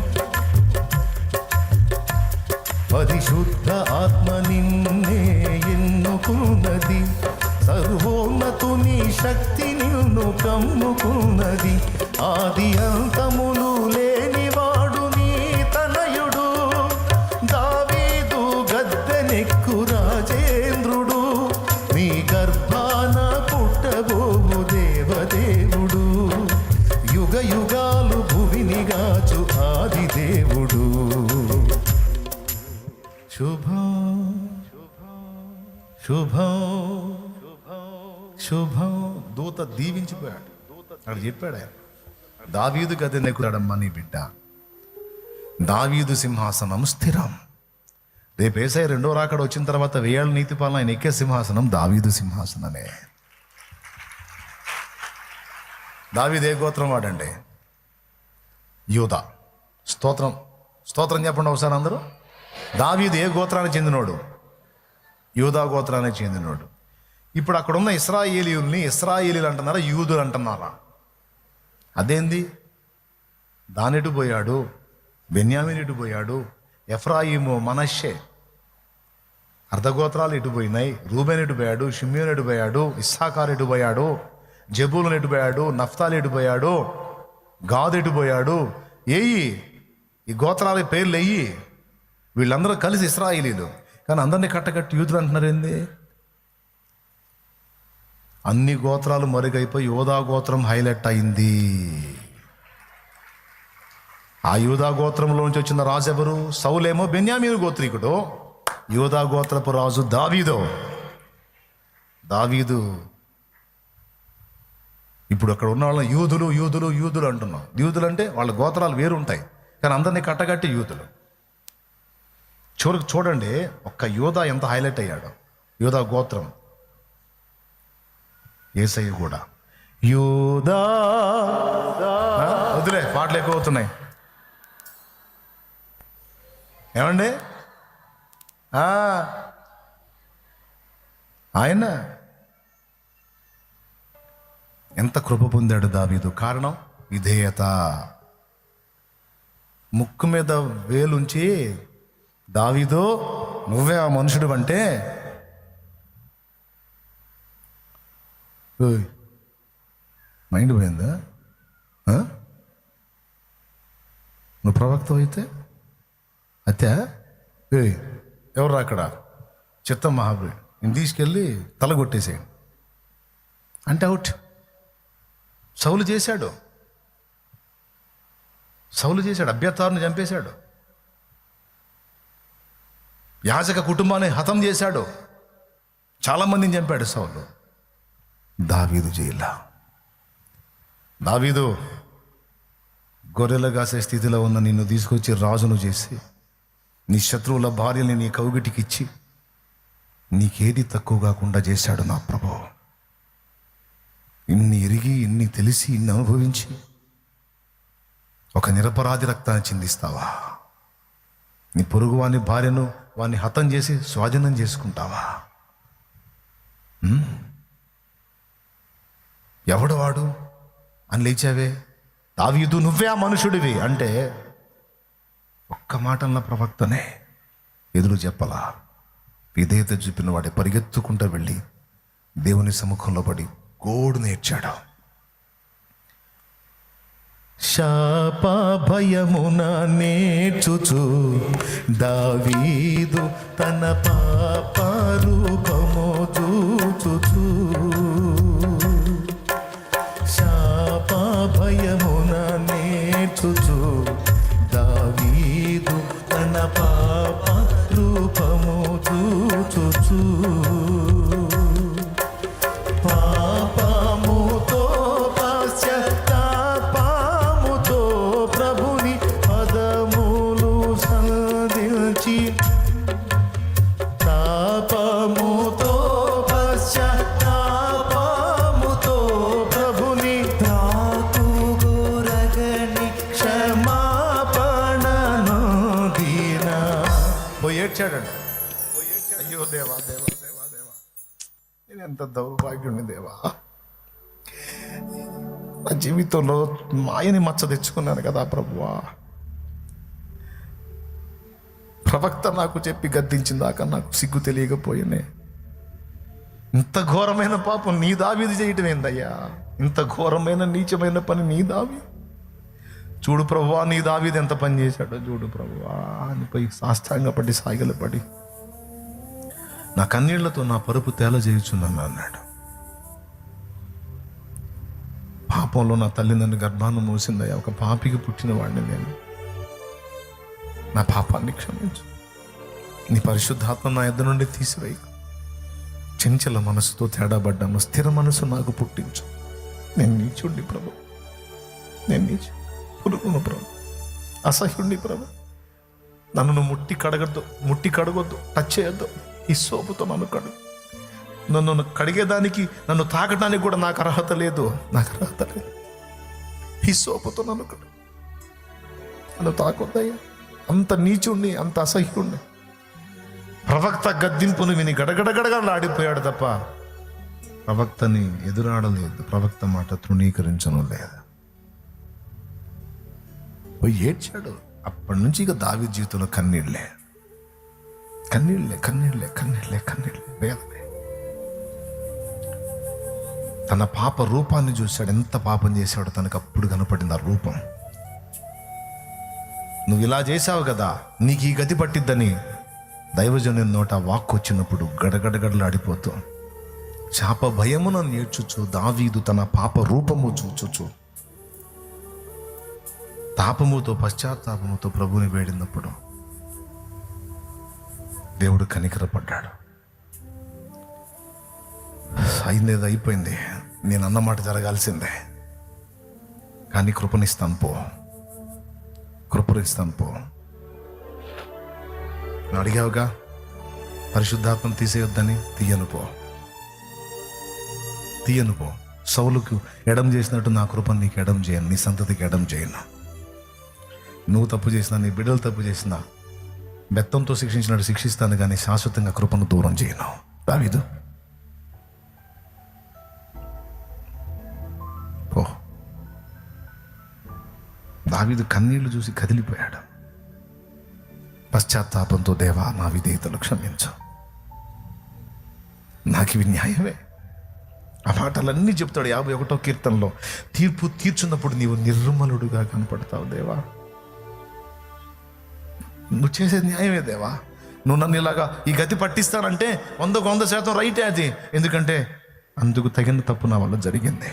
పరిశుద్ధ ఆత్మ నిన్నే ఎన్నుకున్నది, సర్వోన్నతుని శక్తి నిన్ను కమ్ముకున్నది. ఆది అంతములు లేనివాడు నీ తనయుడు, దావీదు గద్దెనెక్కు రాజేంద్రుడు, నీ గర్భాన పుట్టబోవు దేవదేవుడు, యుగ యుగాలు భువిని గాచు ఆది దేవుడు. శుభం శుభం శుభం. దూత దీవించిపోయాడు. అక్కడ చెప్పాడు ఆయన, దావీదు గద్దెనెక్కుతాడమ్మా నీ బిడ్డ, దావీదు సింహాసనం స్థిరం. రేపు యేసయ్య రెండో రాకడ వచ్చిన తర్వాత 1000 ఏళ్ళ నీతి పాలన ఆయన ఎక్కే సింహాసనం దావీదు సింహాసనమే. దావీదు ఏ గోత్రం వాడండి? యూదా. స్తోత్రం స్తోత్రం చెప్పండి ఒకసారి అందరూ. దావీదు ఏ గోత్రానికి చెందినోడు? యూదా గోత్రానికి చెందినోడు. ఇప్పుడు అక్కడ ఉన్న ఇశ్రాయేలీయుల్ని ఇశ్రాయేలీలు అంటున్నారా, యూదులు అంటున్నారా? అదేంది? దానెటు పోయాడు, బెన్యామీను ఎటు పోయాడు, ఎఫ్రాయిము, మనష్షే అర్ధగోత్రాలు ఎటు పోయినాయి, రూబేన్ ఎటు పోయాడు, షిమ్యోను ఎటు పోయాడు, ఇస్సాకారు ఎటు పోయాడు, జబూలును ఎటు పోయాడు, నఫ్తాలి ఎటు పోయాడు, గాదు ఎటు పోయాడు? ఏయి ఈ గోత్రాల పేర్లు వెయ్యి. వీళ్ళందరూ కలిసి ఇశ్రాయేలీలు, కానీ అందరినీ కట్టకట్టి యూదులు అంటున్నారు ఏంది? అన్ని గోత్రాలు మరుగైపోయి యూదా గోత్రం హైలైట్ అయింది. ఆ యూదా గోత్రంలోంచి వచ్చిన రాజు ఎవరు? సౌలేమో బెన్యామీను గోత్రీకుడు, యూదా గోత్రపు రాజు దావీదు. ఇప్పుడు అక్కడ ఉన్న వాళ్ళని యూదులు యూదులు యూదులు అంటున్నాం. యూదులు అంటే వాళ్ళ గోత్రాలు వేరు ఉంటాయి, కానీ అందరినీ కట్టగట్టి యూదులు. చూడండి ఒక్క యూదా ఎంత హైలైట్ అయ్యాడు. యూదా గోత్రం. యేసయ్య కూడా యూదా. వదిలే, పాటలు ఎక్కువ అవుతున్నాయి ఏమండి? ఆయన ఎంత కృప పొందాడు దావీదు. కారణం విధేయత. ముక్కు మీద వేలుంచి, దావీదు నువ్వే ఆ మనుషుడు అంటే ఓయ్, మైండ్ పోయిందా? నువ్వు ప్రవక్త అయితే అత్తే ఎవరు అక్కడ? చిత్తం మహాబలి, నేను తీసుకెళ్ళి తల కొట్టేసేయండి అంటే అవుట్. సౌలు చేశాడు, అబ్యాతారుని చంపేశాడు, యాజక కుటుంబాన్ని హతం చేశాడు, చాలామందిని చంపాడు సౌలు. దావీదు జైలా. దావీదు గొర్రెలు కాసే స్థితిలో ఉన్న నిన్ను తీసుకొచ్చి రాజును చేసి నీ శత్రువుల భార్యని నీ కౌగిటికిచ్చి నీకేది తక్కువ కాకుండా చేశాడు నా ప్రభు. ఇన్ని ఎరిగి, ఇన్ని తెలిసి, ఇన్ని అనుభవించి ఒక నిరపరాధి రక్తాన్ని చిందిస్తావా? నీ పొరుగు వాని భార్యను వాన్ని హతం చేసి స్వాధీనం చేసుకుంటావా? ఎవడు వాడు అని లేచావే. దావీదు నువ్వే ఆ మనుషుడివి అంటే ఒక్క మాటన్న ప్రవక్తనే ఎదురు చెప్పలా. విధేయత చూపిన వాడే పరిగెత్తుకుంటూ వెళ్ళి దేవుని సముఖంలో పడి గోడు నేర్చాడు. శాప భయమున నేర్చుచు దావీదు తన పాప రూపము చూచుచు, శాప భయమున నేర్చుచు దావీదు తన పాప రూపము చూచుచు, పాపముతో పశ్చాత్తాపముతో ప్రభుని పదములు సంధించి, తాపముతో పశ్చాత్తాపముతో ప్రభుని తాకుగోరగని క్షమాపణను దీన ఏడ్చాడండి. అయ్యో దేవా దేవా దేవా దేవా, నేను ఎంత దౌర్భాగ్యుని దేవా. నా జీవితంలో మాయని మచ్చ తెచ్చుకున్నాను కదా ప్రభువా. ప్రవక్త నాకు చెప్పి గద్దించిందాక నాకు సిగ్గు తెలియకపోయానే. ఇంత ఘోరమైన పాపం నీ దావీదు చేయటం ఏందయ్యా? ఇంత ఘోరమైన నీచమైన పని నీ దావీ. చూడు ప్రభువా, నీ దావీదు ఎంత పని చేశాడో చూడు ప్రభువా అని పోయి సాష్టాంగపడి సాగిలపడి నా కన్నీళ్లతో నా పరుపు తేల చేయుచున్నాను అన్నాడు. పాపంలో నా తల్లి నన్ను గర్భాన్ని మోసిందయ్యా. ఒక పాపికి పుట్టిన వాడిని నేను. నా పాపాన్ని క్షమించు. నీ పరిశుద్ధాత్మ నా ఎద్ద నుండి తీసివేయి. చంచల మనసుతో తేడాబడ్డాను, స్థిర మనసు నాకు పుట్టించు. నేను నీచుండి ప్రభు, నేను నీచు పురుగును ప్రభు, అసహ్యుణ్ణి ప్రభు. నన్ను నువ్వు ముట్టి కడగొద్దు, టచ్ చేయొద్దు. ఈ సోపుతో నన్ను కడుగు. నన్ను కడిగేదానికి, నన్ను తాకడానికి కూడా నాకు అర్హత లేదు. ఈ సోపుతో నన్ను కడుగు. నన్ను తాకొద్దయ్యా. అంత నీచుణ్ణి, అంత అసహ్యుణ్ణి. ప్రవక్త గద్దింపును విని గడగడగడగడలాడిపోయాడు తప్ప ప్రవక్తని ఎదురాడలేదు. ప్రవక్త మాట తృణీకరించను లేదు. పోయి ఏడ్చాడు. అప్పటి నుంచి ఇక దావీదు జీవితంలో కన్నీళ్ళే వేదనే. తన పాప రూపాన్ని చూశాడు. ఎంత పాపం చేశాడు తనకు అప్పుడు కనపడింది ఆ రూపం. నువ్వు ఇలా చేశావు కదా, నీకు ఈ గతి పట్టిద్దని దైవజనుని నోట వాక్కు వచ్చినప్పుడు గడగడగడలాడిపోతూ శాప భయమున నేర్చుచు దావీదు తన పాప రూపము చూచుచు తాపముతో పశ్చాత్తాపముతో ప్రభుని వేడినప్పుడు దేవుడు కనికరపడ్డాడు. అయిందేదో అయిపోయింది, నేను అన్నమాట జరగాల్సిందే, కానీ కృపనిస్తాను పో. నువ్వు అడిగావుగా పరిశుద్ధాత్మను తీసేయొద్దని, తీయను పో. సౌలుకు ఎడం చేసినట్టు నా కృపను నీకు ఎడం చేయను, నీ సంతతికి ఎడం చేయను. నువ్వు తప్పు చేసినా, నీ బిడ్డలు తప్పు చేసినా బెత్తంతో శిక్షించినట్టు శిక్షిస్తాను, కానీ శాశ్వతంగా కృపను దూరం చేయను. దావీదు పో. దావీదు కన్నీళ్లు చూసి కదిలిపోయాడు. పశ్చాత్తాపంతో దేవా నా విధేయతలు క్షమించు, నాకు ఇవి న్యాయమే. ఆ మాటలన్నీ చెప్తాడు 51వ కీర్తనలో. తీర్పు తీర్చున్నప్పుడు నీవు నిర్మలుడుగా కనపడతావు దేవా. నువ్వు చేసేది న్యాయమే దేవా. నువ్వు నన్ను ఇలాగా ఈ గతి పట్టిస్తానంటే 100% రైటే అది. ఎందుకంటే అందుకు తగిన తప్పు నా వల్ల జరిగింది.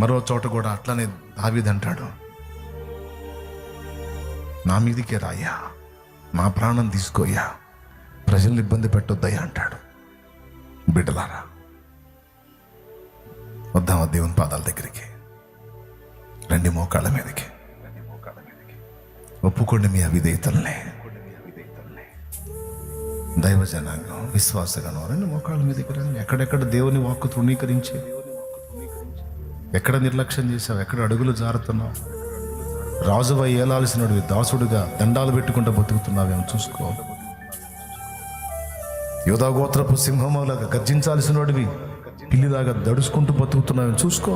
మరో చోట కూడా అట్లనే దావీదు అంటాడు, నా మీదికే రాయ్యా, నా ప్రాణం తీసుకోయ్యా, ప్రజల్ని ఇబ్బంది పెట్టొద్దయ్యా అంటాడు. బిడ్డలారా, వద్దామా దేవుని పాదాల దగ్గరికి, రండి మోకాళ్ళ మీదకి, ఒప్పుకోండి మీ అవిధేయతల్ని. దైవజనాంగం, విశ్వాసగణం, రండి మోకాళ్ళ మీదకి రండి. ఎక్కడెక్కడ దేవుని వాక్కు తృణీకరించి, ఎక్కడ నిర్లక్ష్యం చేసావు, ఎక్కడ అడుగులు జారుతున్నావు, రాజువై ఏలాల్సినడు దాసుడుగా దండాలు పెట్టుకుంటూ బతుకుతున్నావేమో చూసుకో. యోధా గోత్రపు సింహంలాగా గర్జించాల్సినోడివి పిల్లిలాగా దడుచుకుంటూ బతుకుతున్నావేమో చూసుకో.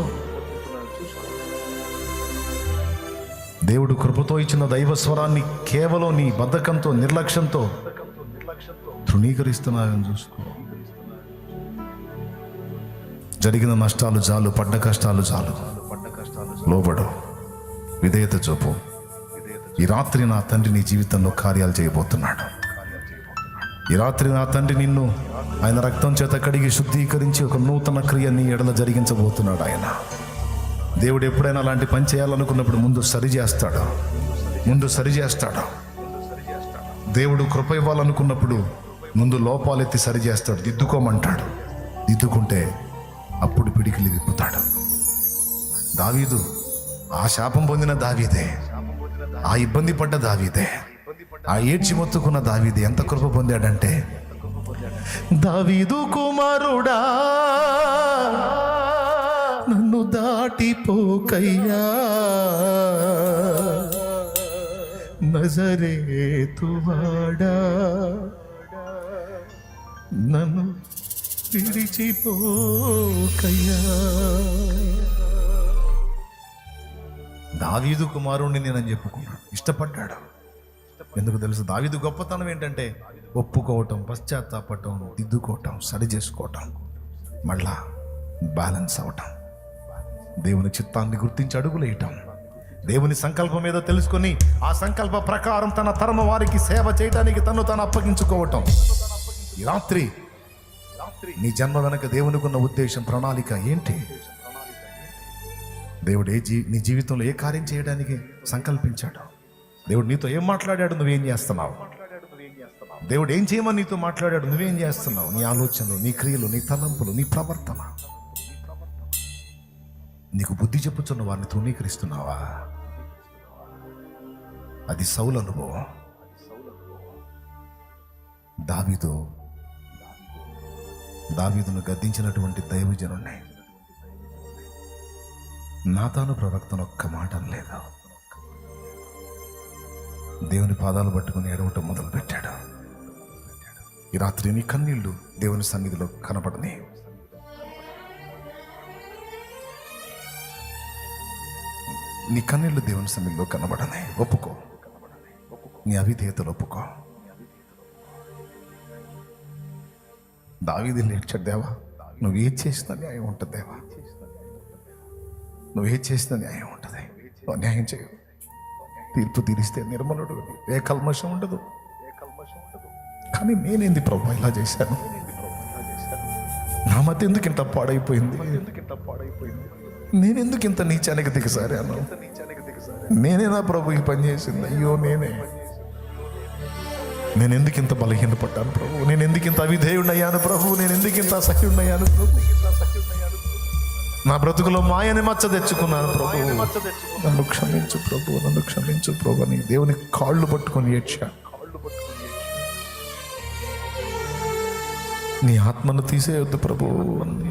దేవుడు కృపతో ఇచ్చిన దైవ స్వరాన్ని కేవలం నీ బద్ధకంతో, నిర్లక్ష్యంతో తృణీకరిస్తున్నావేమో చూసుకో. జరిగిన నష్టాలు చాలు, పడ్డ కష్టాలు చాలు, లోబడు, విధేయత చూపు. ఈ రాత్రి నా తండ్రి నీ జీవితంలో కార్యాలు చేయబోతున్నాడు. ఈ రాత్రి నా తండ్రి నిన్ను ఆయన రక్తం చేత కడిగి శుద్ధీకరించి ఒక నూతన క్రియ నీ ఎడల జరిగించబోతున్నాడు. ఆయన దేవుడు ఎప్పుడైనా అలాంటి పని చేయాలనుకున్నప్పుడు ముందు సరిచేస్తాడు. దేవుడు కృప ఇవ్వాలనుకున్నప్పుడు ముందు లోపాలెత్తి సరిచేస్తాడు, దిద్దుకోమంటాడు. దిద్దుకుంటే అప్పుడు పిడికిలి విప్పుతాడు. దావీదు ఆ శాపం పొందిన దావీదే, ఆ ఇబ్బంది పడ్డ దావీదే, ఆ ఏడ్చి మొత్తుకున్న దావీదే ఎంత కృప పొందాడంటే, దావీదు కుమారుడా నన్ను దాటిపోకయ్యా, నజరేతువాడా నన్ను విడిచిపోకయ్యా. దావీదు కుమారుణ్ణి నేనని చెప్పుకున్నాడు, ఇష్టపడ్డాడు. ఎందుకు తెలుసు? దావీదు గొప్పతనం ఏంటంటే ఒప్పుకోవటం, పశ్చాత్తాపడటం, దిద్దుకోవటం, సరి చేసుకోవటం, మళ్ళా బ్యాలెన్స్ అవటం, దేవుని చిత్తాన్ని గుర్తించి అడుగులేయటం, దేవుని సంకల్పం ఏదో తెలుసుకొని ఆ సంకల్ప ప్రకారం తన తరమ వారికి సేవ చేయడానికి తను అప్పగించుకోవటం. ఈ రాత్రి నీ జన్మ వెనక దేవునికి ఉన్న ఉద్దేశం, ప్రణాళిక ఏంటి? దేవుడు నీ జీవితంలో ఏ కార్యం చేయడానికి సంకల్పించాడు? దేవుడు నీతో ఏం మాట్లాడాడు, నువ్వేం చేస్తున్నావు? దేవుడు ఏం చేయమని నీతో మాట్లాడాడు, నువ్వేం చేస్తున్నావు? నీ ఆలోచనలు, నీ క్రియలు, నీ తలంపులు, నీ ప్రవర్తన. నీకు బుద్ధి చెప్పుచున్న వారిని తృణీకరిస్తున్నావా? అది సౌలు అనుభవం. దావీదును గద్దించినటువంటి దైవజనుణ్ణి నాతాను ప్రవక్తను ఒక్క మాట అనలేదు. దేవుని పాదాలు పట్టుకుని ఏడవటం మొదలుపెట్టాడు. ఈ రాత్రి నీ కన్నీళ్లు దేవుని సన్నిధిలో కనపడని. నీ కన్నీళ్లు దేవుని సన్నిధిలో కనబడని. ఒప్పుకో, నీ అవిధేయతలు ఒప్పుకో. దావీదు లేచాడు, దేవా నువ్వు ఏం చేసిన న్యాయం ఉంటుంది, దేవా నువ్వు ఏం చేసిన న్యాయం ఉంటుంది, నువ్వు న్యాయం చేయవు. తీర్పు తీరిస్తే నిర్మలుడు, ఏ కల్మషం ఉండదు. కానీ నేనేంది ప్రభు ఇలా చేశాను? నా మధ్య ఎందుకు ఇంత పాడైపోయింది? నేనెందుకు ఇంత నీచానికి దిగసారాను? నేనేనా ప్రభు ఈ పని చేసింది? అయ్యో నేనెందుకు ఇంత బలహీనపడ్డాను ప్రభు? నేనెందుకు ఇంత అవిధేయుడయ్యాను ప్రభు? నేనెందుకు ఇంత అసహ్యుడయ్యాను ప్రభు? నా బ్రతుకులో మాయని మచ్చ తెచ్చుకున్నాను ప్రభు. నన్ను క్షమించు ప్రభు, నన్ను క్షమించు ప్రభు అని దేవుని కాళ్ళు పట్టుకొని ఏడ్చా. నీ ఆత్మను తీసేయొద్దు ప్రభు,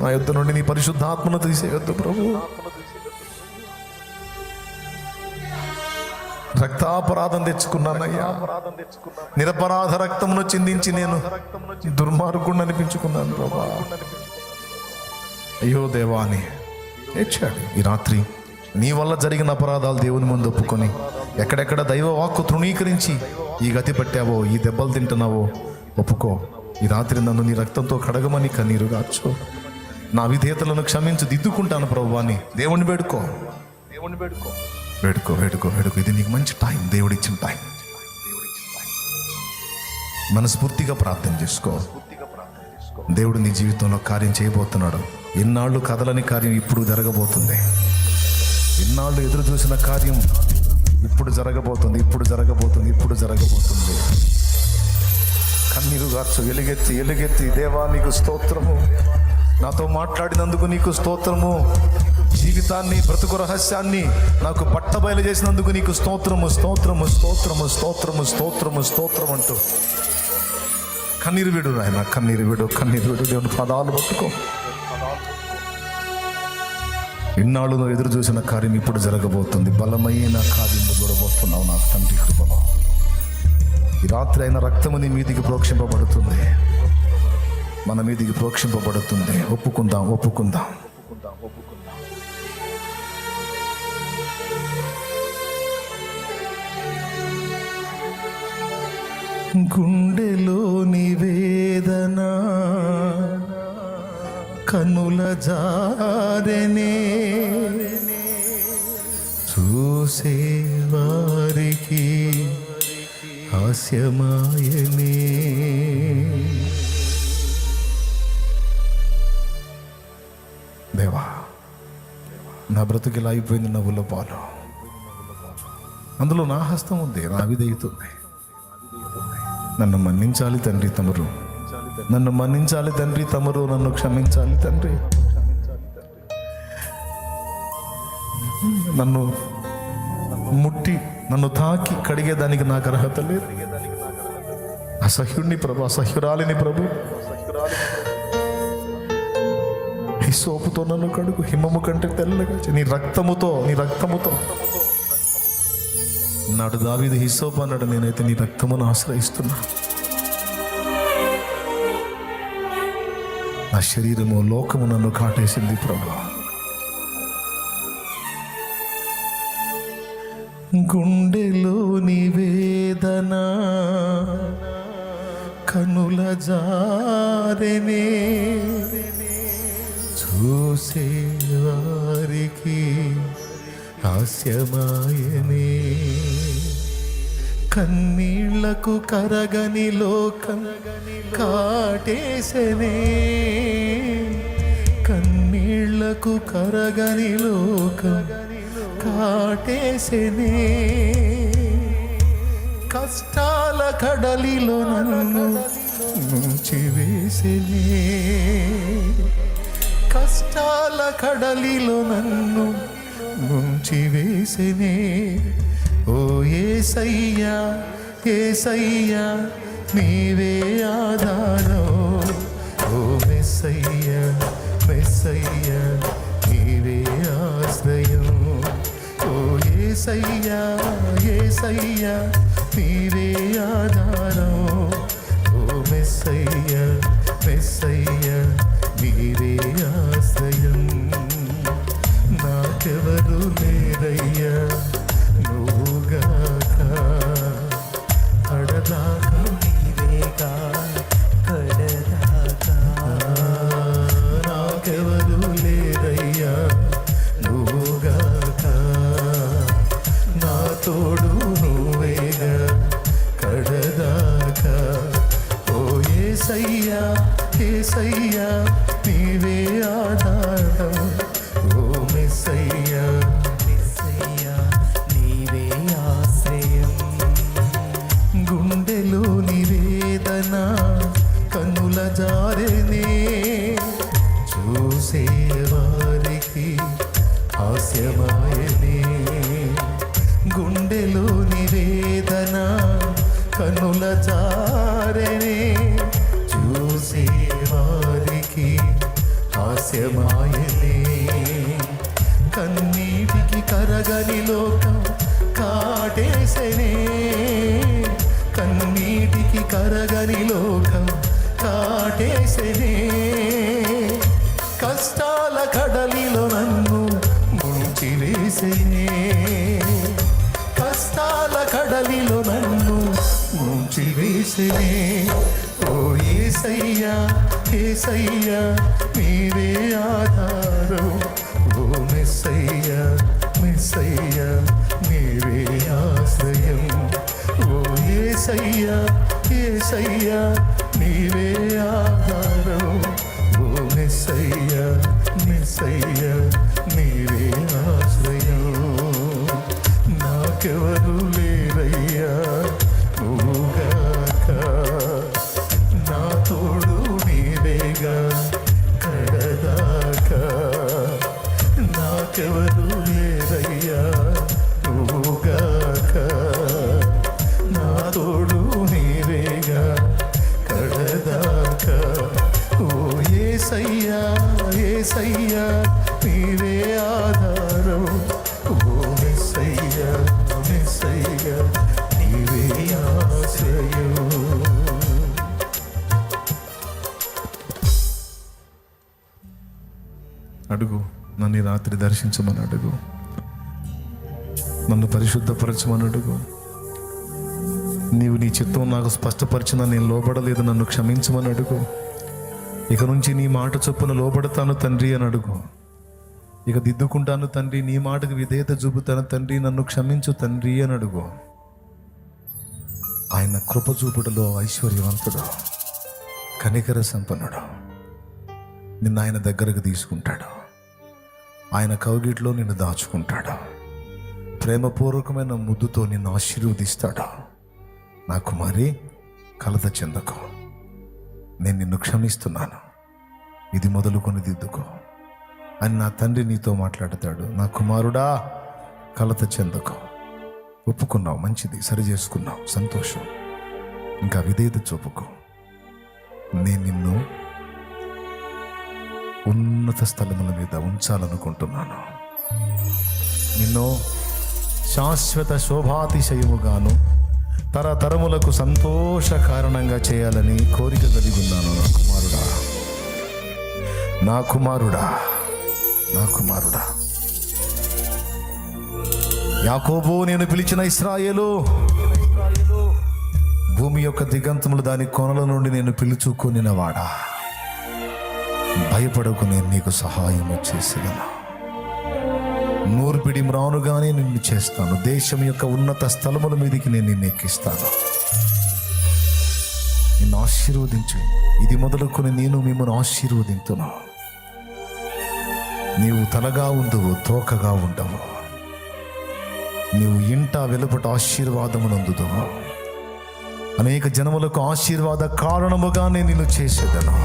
నా యొద్ద నుండి నీ పరిశుద్ధ ఆత్మను తీసేయొద్దు ప్రభు. రక్తాపరాధం తెచ్చుకున్నానయ్యా, నిరపరాధ రక్తమును చిందించి నేను దుర్మార్గుణ్ణి అనిపించుకున్నాను ప్రభా. అయ్యో దేవా అని ఏడ్చాడు. ఈ రాత్రి నీ వల్ల జరిగిన అపరాధాలు దేవుని ముందు ఒప్పుకొని, ఎక్కడెక్కడ దైవ వాక్కు తృణీకరించి ఈ గతి పట్టావో, ఈ దెబ్బలు తింటున్నావో ఒప్పుకో. ఈ రాత్రి నన్ను నీ రక్తంతో కడగమని కన్నీరు గార్చు. నా విధేయతలను క్షమించి దిద్దుకుంటాను ప్రభువా అని దేవుణ్ణి వేడుకో. వేడుకో వేడుకో వేడుకో. ఇది నీకు మంచి టైం, దేవుడిచ్చిన టైం. మనస్ఫూర్తిగా ప్రార్థన చేసుకో. దేవుడు నీ జీవితంలో కార్యం చేయబోతున్నాడు. ఎన్నాళ్ళు కదలని కార్యం ఇప్పుడు జరగబోతుంది. ఎన్నాళ్ళు ఎదురు చూసిన కార్యం ఇప్పుడు జరగబోతుంది. కన్నీరు గార్చు. ఎలుగెత్తి దేవా నీకు స్తోత్రము. నాతో మాట్లాడినందుకు నీకు స్తోత్రము. జీవితాన్ని, బ్రతుకు రహస్యాన్ని నాకు బట్టబయలు చేసినందుకు నీకు స్తోత్రము అంటూ కన్నీరు విడు నాయన, కన్నీరు విడు. దేవుని పదాలు పట్టుకో. ఇన్నాళ్ళు నువ్వు ఎదురు చూసిన కార్యం ఇప్పుడు జరగబోతుంది. బలమైన కార్యం చూడబోతున్నావు నా తండ్రి కృపలో. ఈ రాత్రి అయిన రక్తము నీ మీదికి ప్రోక్షింపబడుతుంది, మన మీదికి ప్రోక్షింపబడుతుంది. ఒప్పుకుందాం. గుండెలోని వేదన కనుల జారెనే, చూసే వారికి హాస్యమాయనే. దేవా, నా బ్రతుకు ఇలా అయిపోయింది నవ్వుల పాలు. అందులో నా హస్తం ఉంది, నా విధేయత ఉంది. నన్ను మన్నించాలి తండ్రి తమరు, నన్ను క్షమించాలి తండ్రి. నన్ను ముట్టి నన్ను తాకి కడిగేదానికి నాకు అర్హత లేదు. అసహ్యురాలిని ప్రభు. హిస్సోపుతో నన్ను కడుగు, హిమము కంటే తెల్లగా నీ రక్తముతో. నాడు దావీదు హిస్సోపు అన్నాడు, నేనైతే నీ రక్తమును ఆశ్రయిస్తున్నా. నా శరీరము, లోకము నన్ను కాటేసింది ప్రభు. గుండెలోని వేదన కనుల జారెనే, చూసే వారికి హాస్యమాయనే. కన్నీళ్లకు కరగని లోకం కాటేసెనే, కన్నీళ్లకు కరగని లోకం కాటేసెనే. కష్టాల కడలిలో నన్ను ముంచివేసెనే, కష్టాల కడలిలో నన్ను ముంచివేసెనే. ఓ యేసయ్యా, నీవే ఆధారం. ఓ మెస్సయ్యా, నీవే ఆశ్రయం. ఓ యేసయ్యా, నీవే ఆధారం. ఓ మెస్సయ్యా, నీవే ఆశ్రయం. నాకెవరు లేరయ్యా నువ్వుగాక, కడదాకా నీవేగా, నాకెవరు లేరయ్యా నువ్వుగాక, నా తోడు నువ్వేగా కడదాకా. ఓ యేసయ్యా, నీవే ఆధారం. ఓ మెస్సయ్యా, నీవే ఆశ్రయం. గుండెలోని వేదన కన్నుల జారెనే, చూసే వారికి హాస్యమాయనే. గుండెలోని వేదన కన్నుల జారెనే, చూసే వారికి హాస్యమాయనే. కన్నీటికి కరగని లోకం కాటేసెనే, కన్నీటికి కరగని లోకం కాటేసెనే. కష్టాల కడలిలో నన్ను ముంచివేసెనే, కష్టాల కడలిలో నన్ను ముంచివేసెనే. ఓ యేసయ్యా యేసయ్యా నీవే ఆధారం, ఓ మెస్సయ్యా మెస్సయ్యా నీవే ఆశ్రయం, ఓ యేసయ్యా యేసయ్యా నీవే ఆధారం, ఓ మెస్సయ్యా మెస్సయ్యా నీవే ఆశ్రయం. నాకెవరు లేరయ్యా నువ్వుగాక, నా తోడు నీవేగా కడదాకా. నాకెవరు లేరయ్యా నువ్వుగాక, నా తోడు నీవేగా కడదాకా. ఓ యేసయ్యా యేసయ్యా నీవే ఆధారం, ఓ మెస్సయ్యా మెస్సయ్యా నీవే ఆశ్రయం. అడుగు, నన్ను ఈ రాత్రి దర్శించమని అడుగు, నన్ను పరిశుద్ధపరచమని అడుగు. నీవు నీ చిత్తం నాకు స్పష్టపరిచిన నేను లోబడలేదు, నన్ను క్షమించమని అడుగు. ఇక నుంచి నీ మాట చొప్పున లోబడతాను తండ్రి అని అడుగు. ఇక దిద్దుకుంటాను తండ్రి, నీ మాటకు విధేయత చూపుతాను తండ్రి, నన్ను క్షమించు తండ్రి అని అడుగు. ఆయన కృప చూపుటలో ఐశ్వర్యవంతుడు, కనికర సంపన్నుడు. నిన్ను ఆయన దగ్గరకు తీసుకుంటాడు, ఆయన కౌగిట్లో నిన్ను దాచుకుంటాడు, ప్రేమపూర్వకమైన ముద్దుతో నిన్ను ఆశీర్వదిస్తాడు. నా కుమారి, కలత చెందకు, నేను నిన్ను క్షమిస్తున్నాను, ఇది మొదలుకొని దిద్దుకో అని నా తండ్రి నీతో మాట్లాడతాడు. నా కుమారుడా, కలత చెందకు, ఒప్పుకున్నావు, మంచిది, సరి చేసుకున్నావు, సంతోషం, ఇంకా విధేయత చూపుకో. నేను నిన్ను ఉన్నత స్థలముల మీద ఉంచాలనుకుంటున్నాను, నిన్ను శాశ్వత శోభాతిశయముగాను తరతరములకు సంతోష కారణంగా చేయాలని కోరిక కలిగి ఉన్నాను. నా కుమారుడా, నా కుమారుడా, నా కుమారుడా. యాకోబు, నేను పిలిచిన ఇశ్రాయేలు, భూమి యొక్క దిగంతములు దాని కొనల నుండి నేను పిలుచుకొనినవాడా, భయపడకు, నేను నీకు సహాయం చేసేదను. నూర్పిడి మ్రానుగానే నిన్ను చేస్తాను, దేశం యొక్క ఉన్నత స్థలముల మీదకి నేను నిన్ను ఎక్కిస్తాను. నిన్ను ఆశీర్వదించు, ఇది మొదలుకొని నేను మిమ్మల్ని ఆశీర్వదింతును. నీవు తలగా ఉండువు, తోకగా ఉండవు. నీవు ఇంట వెలుపట ఆశీర్వాదమునందుదువు. అనేక జనములకు ఆశీర్వాద కారణముగానే నిన్ను చేసేదను.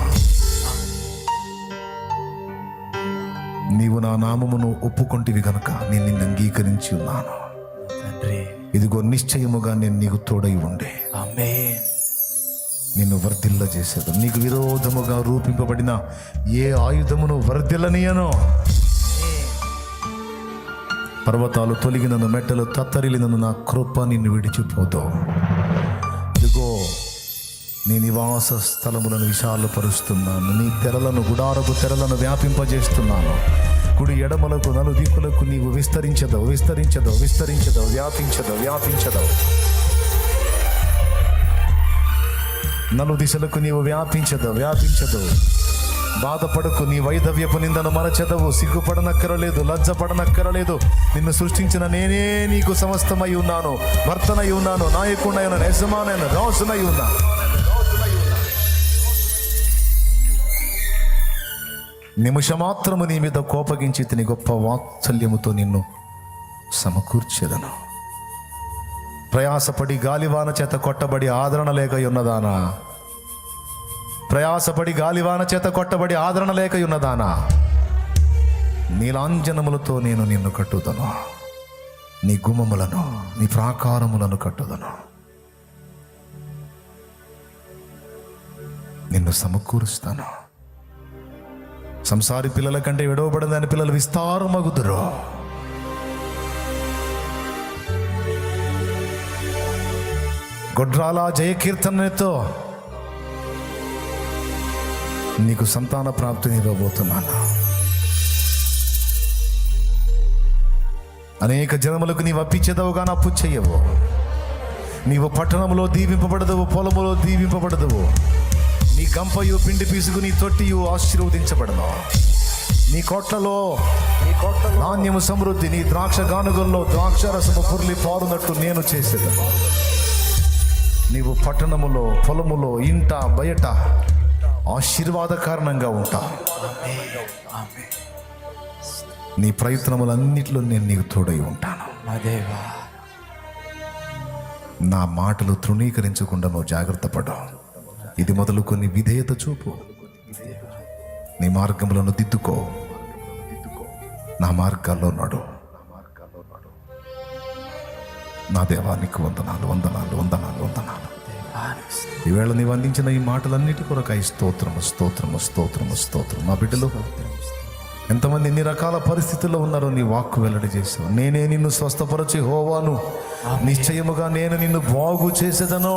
నీవు నా నామమును ఒప్పుకొంటివి గనుక నేను నిన్ను అంగీకరించి ఉన్నాను. ఇదిగో నిశ్చయముగా నేను నీకు తోడై ఉండే నిన్ను వర్ధిల్ల చేసేది. నీకు విరోధముగా రూపింపబడిన ఏ ఆయుధమును వర్ధిల్లనియను. పర్వతాలు తొలగినను, మెట్టలు తత్తరిలినను, నా కృప నిన్ను విడిచిపోదు. ఇదిగో నీ నివాస స్థలములను విశాలపరుస్తున్నాను, నీ తెరలను, గుడారపు తెరలను వ్యాపింపజేస్తున్నాను. కుడి ఎడమలకు నలు దిక్కులకు నీవు విస్తరించదవు, విస్తరించదవు, విస్తరించదవు, వ్యాపించదవు, వ్యాపించదవు. నలు దిశలకు నీవు వ్యాపించదవు, వ్యాపించదవు. బాధపడకు, నీ వైధవ్యపు నిందను మరచెదవు. సిగ్గుపడనక్కరలేదు, లజ్జపడనక్కరలేదు. నిన్ను సృష్టించిన నేనే నీకు సమస్తమై ఉన్నాను, భర్తనై ఉన్నాను, నాయకుడై ఉన్నాను, యజమానైన రాజునై ఉన్నాను. నిమిషమాత్రము నీ మీద కోపగించి తిని గొప్ప వాత్సల్యముతో నిన్ను సమకూర్చెదను. ప్రయాసపడి గాలివాన చేత కొట్టబడి ఆదరణ లేక ఉన్నదానా, ప్రయాసపడి గాలివాన చేత కొట్టబడి ఆదరణ లేక ఉన్నదానా, నీలాంజనములతో నేను నిన్ను కట్టుదను, నీ గుమ్మములను, నీ ప్రాకారములను కట్టుదను. నిన్ను సమకూరుస్తాను. సంసారి పిల్లల కంటే విడవబడిన దాని పిల్లలు విస్తారమగుదురు. గొడ్రాల జయకీర్తనతో నీకు సంతాన ప్రాప్తిని ఇవ్వబోతున్నాను. అనేక జనములకు నీవు అప్పిచ్చేదవు కానీ అప్పు చెయ్యవు. నీవు పట్టణములో దీవింపబడదవు, పొలములో దీవింపబడదవు. నీ గంపయు పిండి పీసుకు నీ తొట్టియు ఆశీర్వదించబడను. నీ కోట్లలో ధాన్యము సమృద్ధి, నీ ద్రాక్ష గానుగల్లో ద్రాక్షరసము పొర్లి పారునట్టు నేను చేసేదను. నీవు పట్టణములో, పొలములో, ఇంట బయట ఆశీర్వాద కారణంగా ఉంటావు. నీ ప్రయత్నములన్నిటిలో నేను నీకు తోడై ఉంటాను. నా మాటలు తృణీకరించకుండా నువ్వు జాగ్రత్త పడు. ఇది మొదలుకొని విధేయత చూపు. నీ మార్గములను దిద్దుకో. నా మార్గాల్లో నడు. నా దేవా నీకు వందనాలు, వందనాలు, వందనాలు, వందనాలు. ఈవేళ నీవు అందించిన ఈ మాటలన్నిటి కొరకై స్తోత్రము, స్తోత్రము, స్తోత్రము, స్తోత్రం. నా బిడ్డలు ఎంతమంది ఎన్ని రకాల పరిస్థితుల్లో ఉన్నారో నీ వాక్కు వెల్లడి చేసావు. నేనే నిన్ను స్వస్థపరచి యెహోవాను, నిశ్చయముగా నేను నిన్ను బాగు చేసేదను,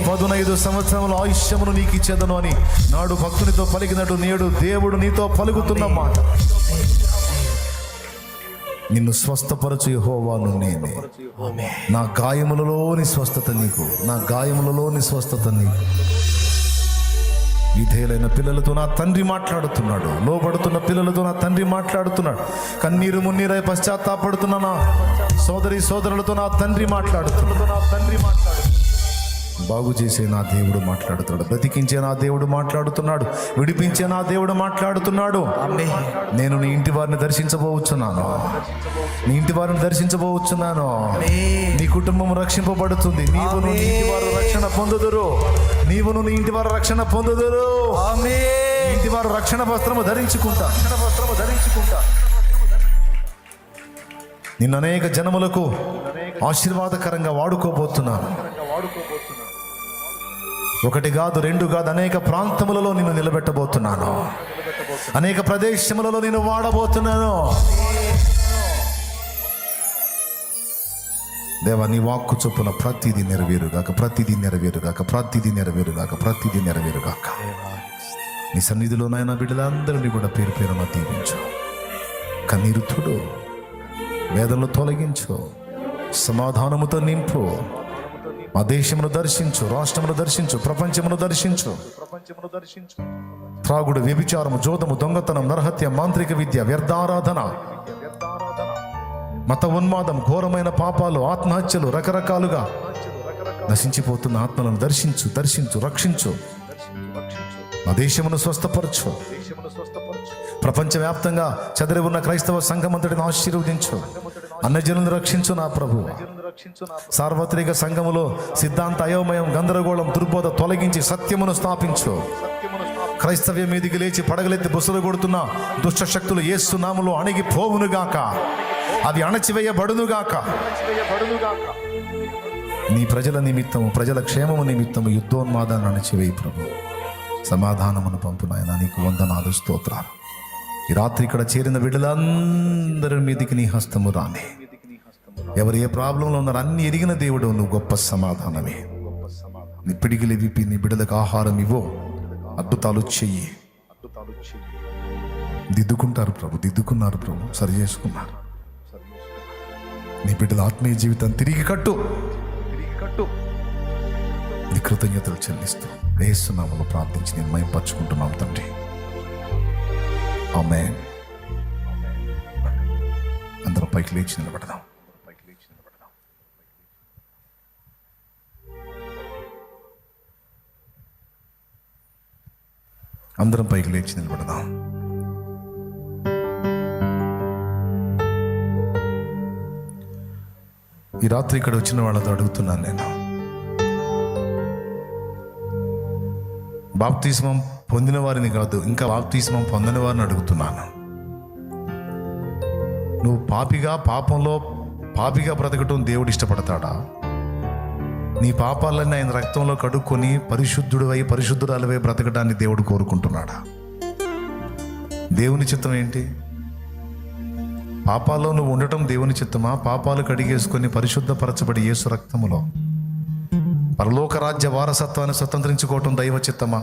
15 సంవత్సరముల ఆయుష్యమును నీకు ఇచ్చేదను అని నాడు భక్తునితో పలికినట్టు నేడు దేవుడు నీతో పలుకుతున్న మాట. నిన్ను స్వస్థపరచు యెహోవాను నేనే. నా గాయములలోని స్వస్థత నీకు, నా గాయములలోని స్వస్థత నీకు. విధేయులైన పిల్లలతో నా తండ్రి మాట్లాడుతున్నాడు. లోబడుతున్న పిల్లలతో నా తండ్రి మాట్లాడుతున్నాడు. కన్నీరు మున్నీరై పశ్చాత్తాపడుతున్న నా సోదరి సోదరులతో నా తండ్రి మాట్లాడుతున్నాడు. బాగు చేసే నా దేవుడు మాట్లాడుతున్నాడు. బ్రతికించే నా దేవుడు మాట్లాడుతున్నాడు. విడిపించే నా దేవుడు మాట్లాడుతున్నాడు. నేను నీ ఇంటి వారిని దర్శించబోచున్నాను. నీ ఇంటి వారిని దర్శించబోచున్నాను. నీ కుటుంబం రక్షింపబడుతుంది. నీవును నీ ఇంటి వారు రక్షణ పొందుదురు. నీవును నీ ఇంటి వారు రక్షణ పొందుదురు. ఇంటి వారు రక్షణ వస్త్రము ధరించుకుంటా. నిన్ను అనేక జనములకు ఆశీర్వాదకరంగా వాడుకోబోతున్నాను. ఒకటి కాదు, రెండు కాదు, అనేక ప్రాంతములలో నిన్ను నిలబెట్టబోతున్నాను. అనేక ప్రదేశములలో నేను వాడబోతున్నాను. దేవా నీ వాక్కు చొప్పున ప్రతిదీ నెరవేరుగాక, ప్రతిదీ నెరవేరుగాక, ప్రతిదీ నెరవేరుగాక, ప్రతిదీ నెరవేరుగాక. నీ సన్నిధిలో నాయన బిడ్డలందరినీ కూడా పేరు పేరున దీవించు. కన్నీరు తుడు, వేదనలు తొలగించు, సమాధానముతో నింపు. మా దేశమును దర్శించు, రాష్ట్రమును దర్శించు, ప్రపంచమును దర్శించు. త్రాగుడు, వ్యభిచారము, జోదము, దొంగతనం, నరహత్య, మాంత్రిక విద్య, వ్యర్థారాధన, మత ఉన్మాదం, ఘోరమైన పాపాలు, ఆత్మహత్యలు, రకరకాలుగా నశించిపోతున్న ఆత్మలను దర్శించు, దర్శించు, రక్షించు. మా దేశమును స్వస్థపరచు. ప్రపంచవ్యాప్తంగా చెదరి ఉన్న క్రైస్తవ సంఘమంతటిని ఆశీర్వదించు. అన్యజనులను రక్షించు నా ప్రభు. సార్వత్రిక సంఘములో సిద్ధాంత అయోమయం, గందరగోళం, దుర్బోధ తొలగించి సత్యమును స్థాపించు. క్రైస్తవ్యం మీదికి లేచి పడగలెత్తి బుసలు కొడుతున్న దుష్ట శక్తులు యేసు నామములో అణిగిపోవునుగాక, అవి అణచివేయబడునుగాక. నీ ప్రజల నిమిత్తము, ప్రజల క్షేమము నిమిత్తము యుద్ధోన్మాదాన్ని అణచివేయి ప్రభు. సమాధానమును పంపు నాయనా. నీకు వందనాలు, స్తోత్రాలు. ఈ రాత్రి ఇక్కడ చేరిన బిడ్డలందరి మీదికి నీ హస్తము రాని. ఎవరు ఏ ప్రాబ్లంలో ఉన్నారో అన్ని ఎరిగిన దేవుడు నువ్వు. గొప్ప సమాధానమే. నీ పిడికిలి విప్పి నీ బిడ్డలకు ఆహారం ఇవ్వు. అద్భుతాలు చెయ్యి. దిద్దుకుంటారు ప్రభు, దిద్దుకున్నారు ప్రభు, సరి చేసుకున్నారు. నీ బిడ్డల ఆత్మీయ జీవితం తిరిగి కట్టు. నీ కృతజ్ఞతలు చెల్లిస్తూ యేసు నామములో ప్రార్థించి నేను మహిమపరచుకుంటున్నాం తండ్రి. ఆమేన్. అందరం పైకి లేచి నిలబడదాం. అందరం పైకి లేచి నిలబడదాం. ఈ రాత్రి ఇక్కడ వచ్చిన వాళ్ళతో అడుగుతున్నాను నేను. బాప్తిస్మం పొందిన వారిని కాదు, ఇంకా బాప్తిస్మం పొందని వారిని అడుగుతున్నాను. నువ్వు పాపంలో పాపిగా బ్రతకటం దేవుడు ఇష్టపడతాడా? నీ పాపాలన్నీ ఆయన రక్తంలో కడుక్కొని పరిశుద్ధుడివై పరిశుద్ధురాలివై బ్రతకడాన్ని దేవుడు కోరుకుంటున్నాడా? దేవుని చిత్తం ఏంటి? పాపాల్లో నువ్వు ఉండటం దేవుని చిత్తమా? పాపాలు కడిగేసుకొని పరిశుద్ధపరచబడి యేసు రక్తములో పరలోక రాజ్య వారసత్వాన్ని స్వతంత్రించుకోవటం దైవ చిత్తమా?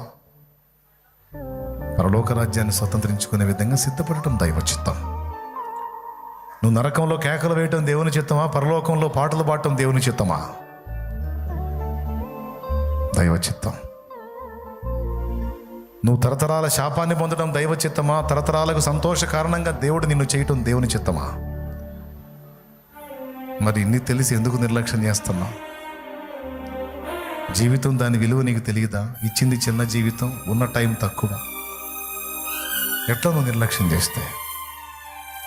పరలోక రాజ్యాన్ని స్వతంత్రించుకునే విధంగా సిద్ధపడటం దైవ చిత్తం. నువ్వు నరకంలో కేకలు వేయటం దేవుని చిత్తమా? పరలోకంలో పాటలు పాడటం దేవుని చిత్తమా? దైవ చిత్తం. నువ్వు తరతరాల శాపాన్ని పొందడం దైవ చిత్తమా? తరతరాలకు సంతోష కారణంగా దేవుడు నిన్ను చేయటం దేవుని చిత్తమా? మరి ఇన్ని తెలిసి ఎందుకు నిర్లక్ష్యం చేస్తున్నావు? జీవితం దాని విలువ నీకు తెలియదా? ఇచ్చింది చిన్న జీవితం, ఉన్న టైం తక్కువ. ఎట్లా నువ్వు నిర్లక్ష్యం చేస్తే?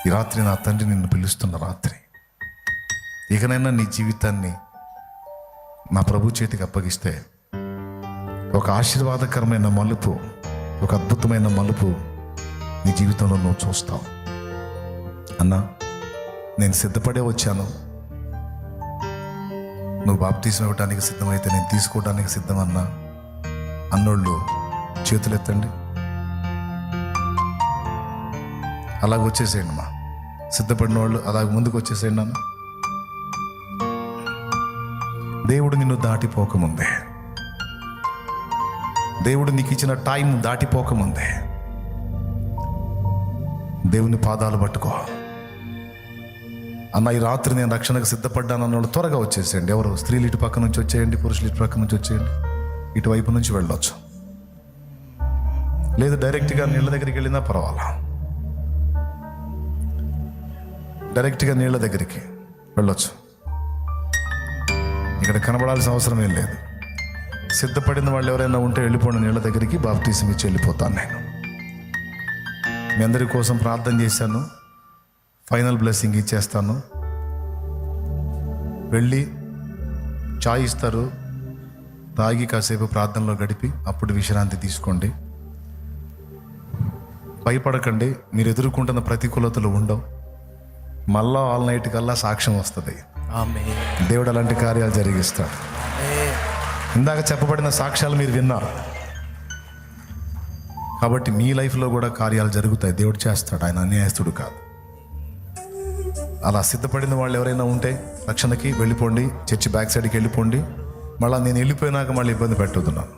ఈ రాత్రి నా తండ్రి నిన్ను పిలుస్తున్న రాత్రి. ఇకనైనా నీ జీవితాన్ని నా ప్రభు చేతికి అప్పగిస్తే ఒక ఆశీర్వాదకరమైన మలుపు, ఒక అద్భుతమైన మలుపు నీ జీవితంలో నువ్వు చూస్తావు. అన్నా, నేను సిద్ధపడే వచ్చాను, నువ్వు బాప్తీసం ఇవ్వడానికి సిద్ధమైతే నేను తీసుకోవడానికి సిద్ధమన్నా అన్నోళ్ళు చేతులెత్తండి. అలాగ వచ్చేసేయండి అమ్మా. సిద్ధపడిన వాళ్ళు అలాగ ముందుకు వచ్చేసేయండి అన్న. దేవుడు నిన్ను దాటిపోకముందే, దేవుడు నీకు ఇచ్చిన టైం దాటిపోకముందే దేవుని పాదాలు పట్టుకో. అన్న, ఈ రాత్రి నేను రక్షణకు సిద్ధపడ్డాను అన్నోళ్ళు త్వరగా వచ్చేసేయండి. ఎవరు? స్త్రీలు ఇటు పక్క నుంచి వచ్చేయండి, పురుషులు ఇటు పక్క నుంచి వచ్చేయండి. ఇటువైపు నుంచి వెళ్ళొచ్చు, లేదు డైరెక్ట్గా నీళ్ళ దగ్గరికి వెళ్ళినా పర్వాలా. డైరెక్ట్గా నీళ్ళ దగ్గరికి వెళ్ళొచ్చు. ఇక్కడ కనబడాల్సిన అవసరం ఏం లేదు. సిద్ధపడిన వాళ్ళు ఎవరైనా ఉంటే వెళ్ళిపోండి నీళ్ళ దగ్గరికి. బాప్తీసం ఇచ్చి వెళ్ళిపోతాను. నేను మీ అందరి కోసం ప్రార్థన చేశాను, ఫైనల్ బ్లెస్సింగ్ ఇచ్చేస్తాను. వెళ్ళి చాయ్ ఇస్తారు, తాగి కాసేపు ప్రార్థనలో గడిపి అప్పుడు విశ్రాంతి తీసుకోండి. భయపడకండి, మీరు ఎదుర్కొంటున్న ప్రతికూలతలు ఉండవు. మళ్ళా ఆల్ నైట్ కల్లా సాక్ష్యం వస్తుంది. దేవుడు అలాంటి కార్యాలు జరిగిస్తాడు. ఇందాక చెప్పబడిన సాక్ష్యాలు మీరు విన్నారు కాబట్టి మీ లైఫ్లో కూడా కార్యాలు జరుగుతాయి. దేవుడు చేస్తాడు, ఆయన అన్యాయస్తుడు కాదు. అలా సిద్ధపడిన వాళ్ళు ఎవరైనా ఉంటే రక్షణకి వెళ్ళిపోండి, చర్చి బ్యాక్ సైడ్కి వెళ్ళిపోండి. మళ్ళీ నేను వెళ్ళిపోయినాక మళ్ళీ ఇబ్బంది పెట్టొద్దున్నాను.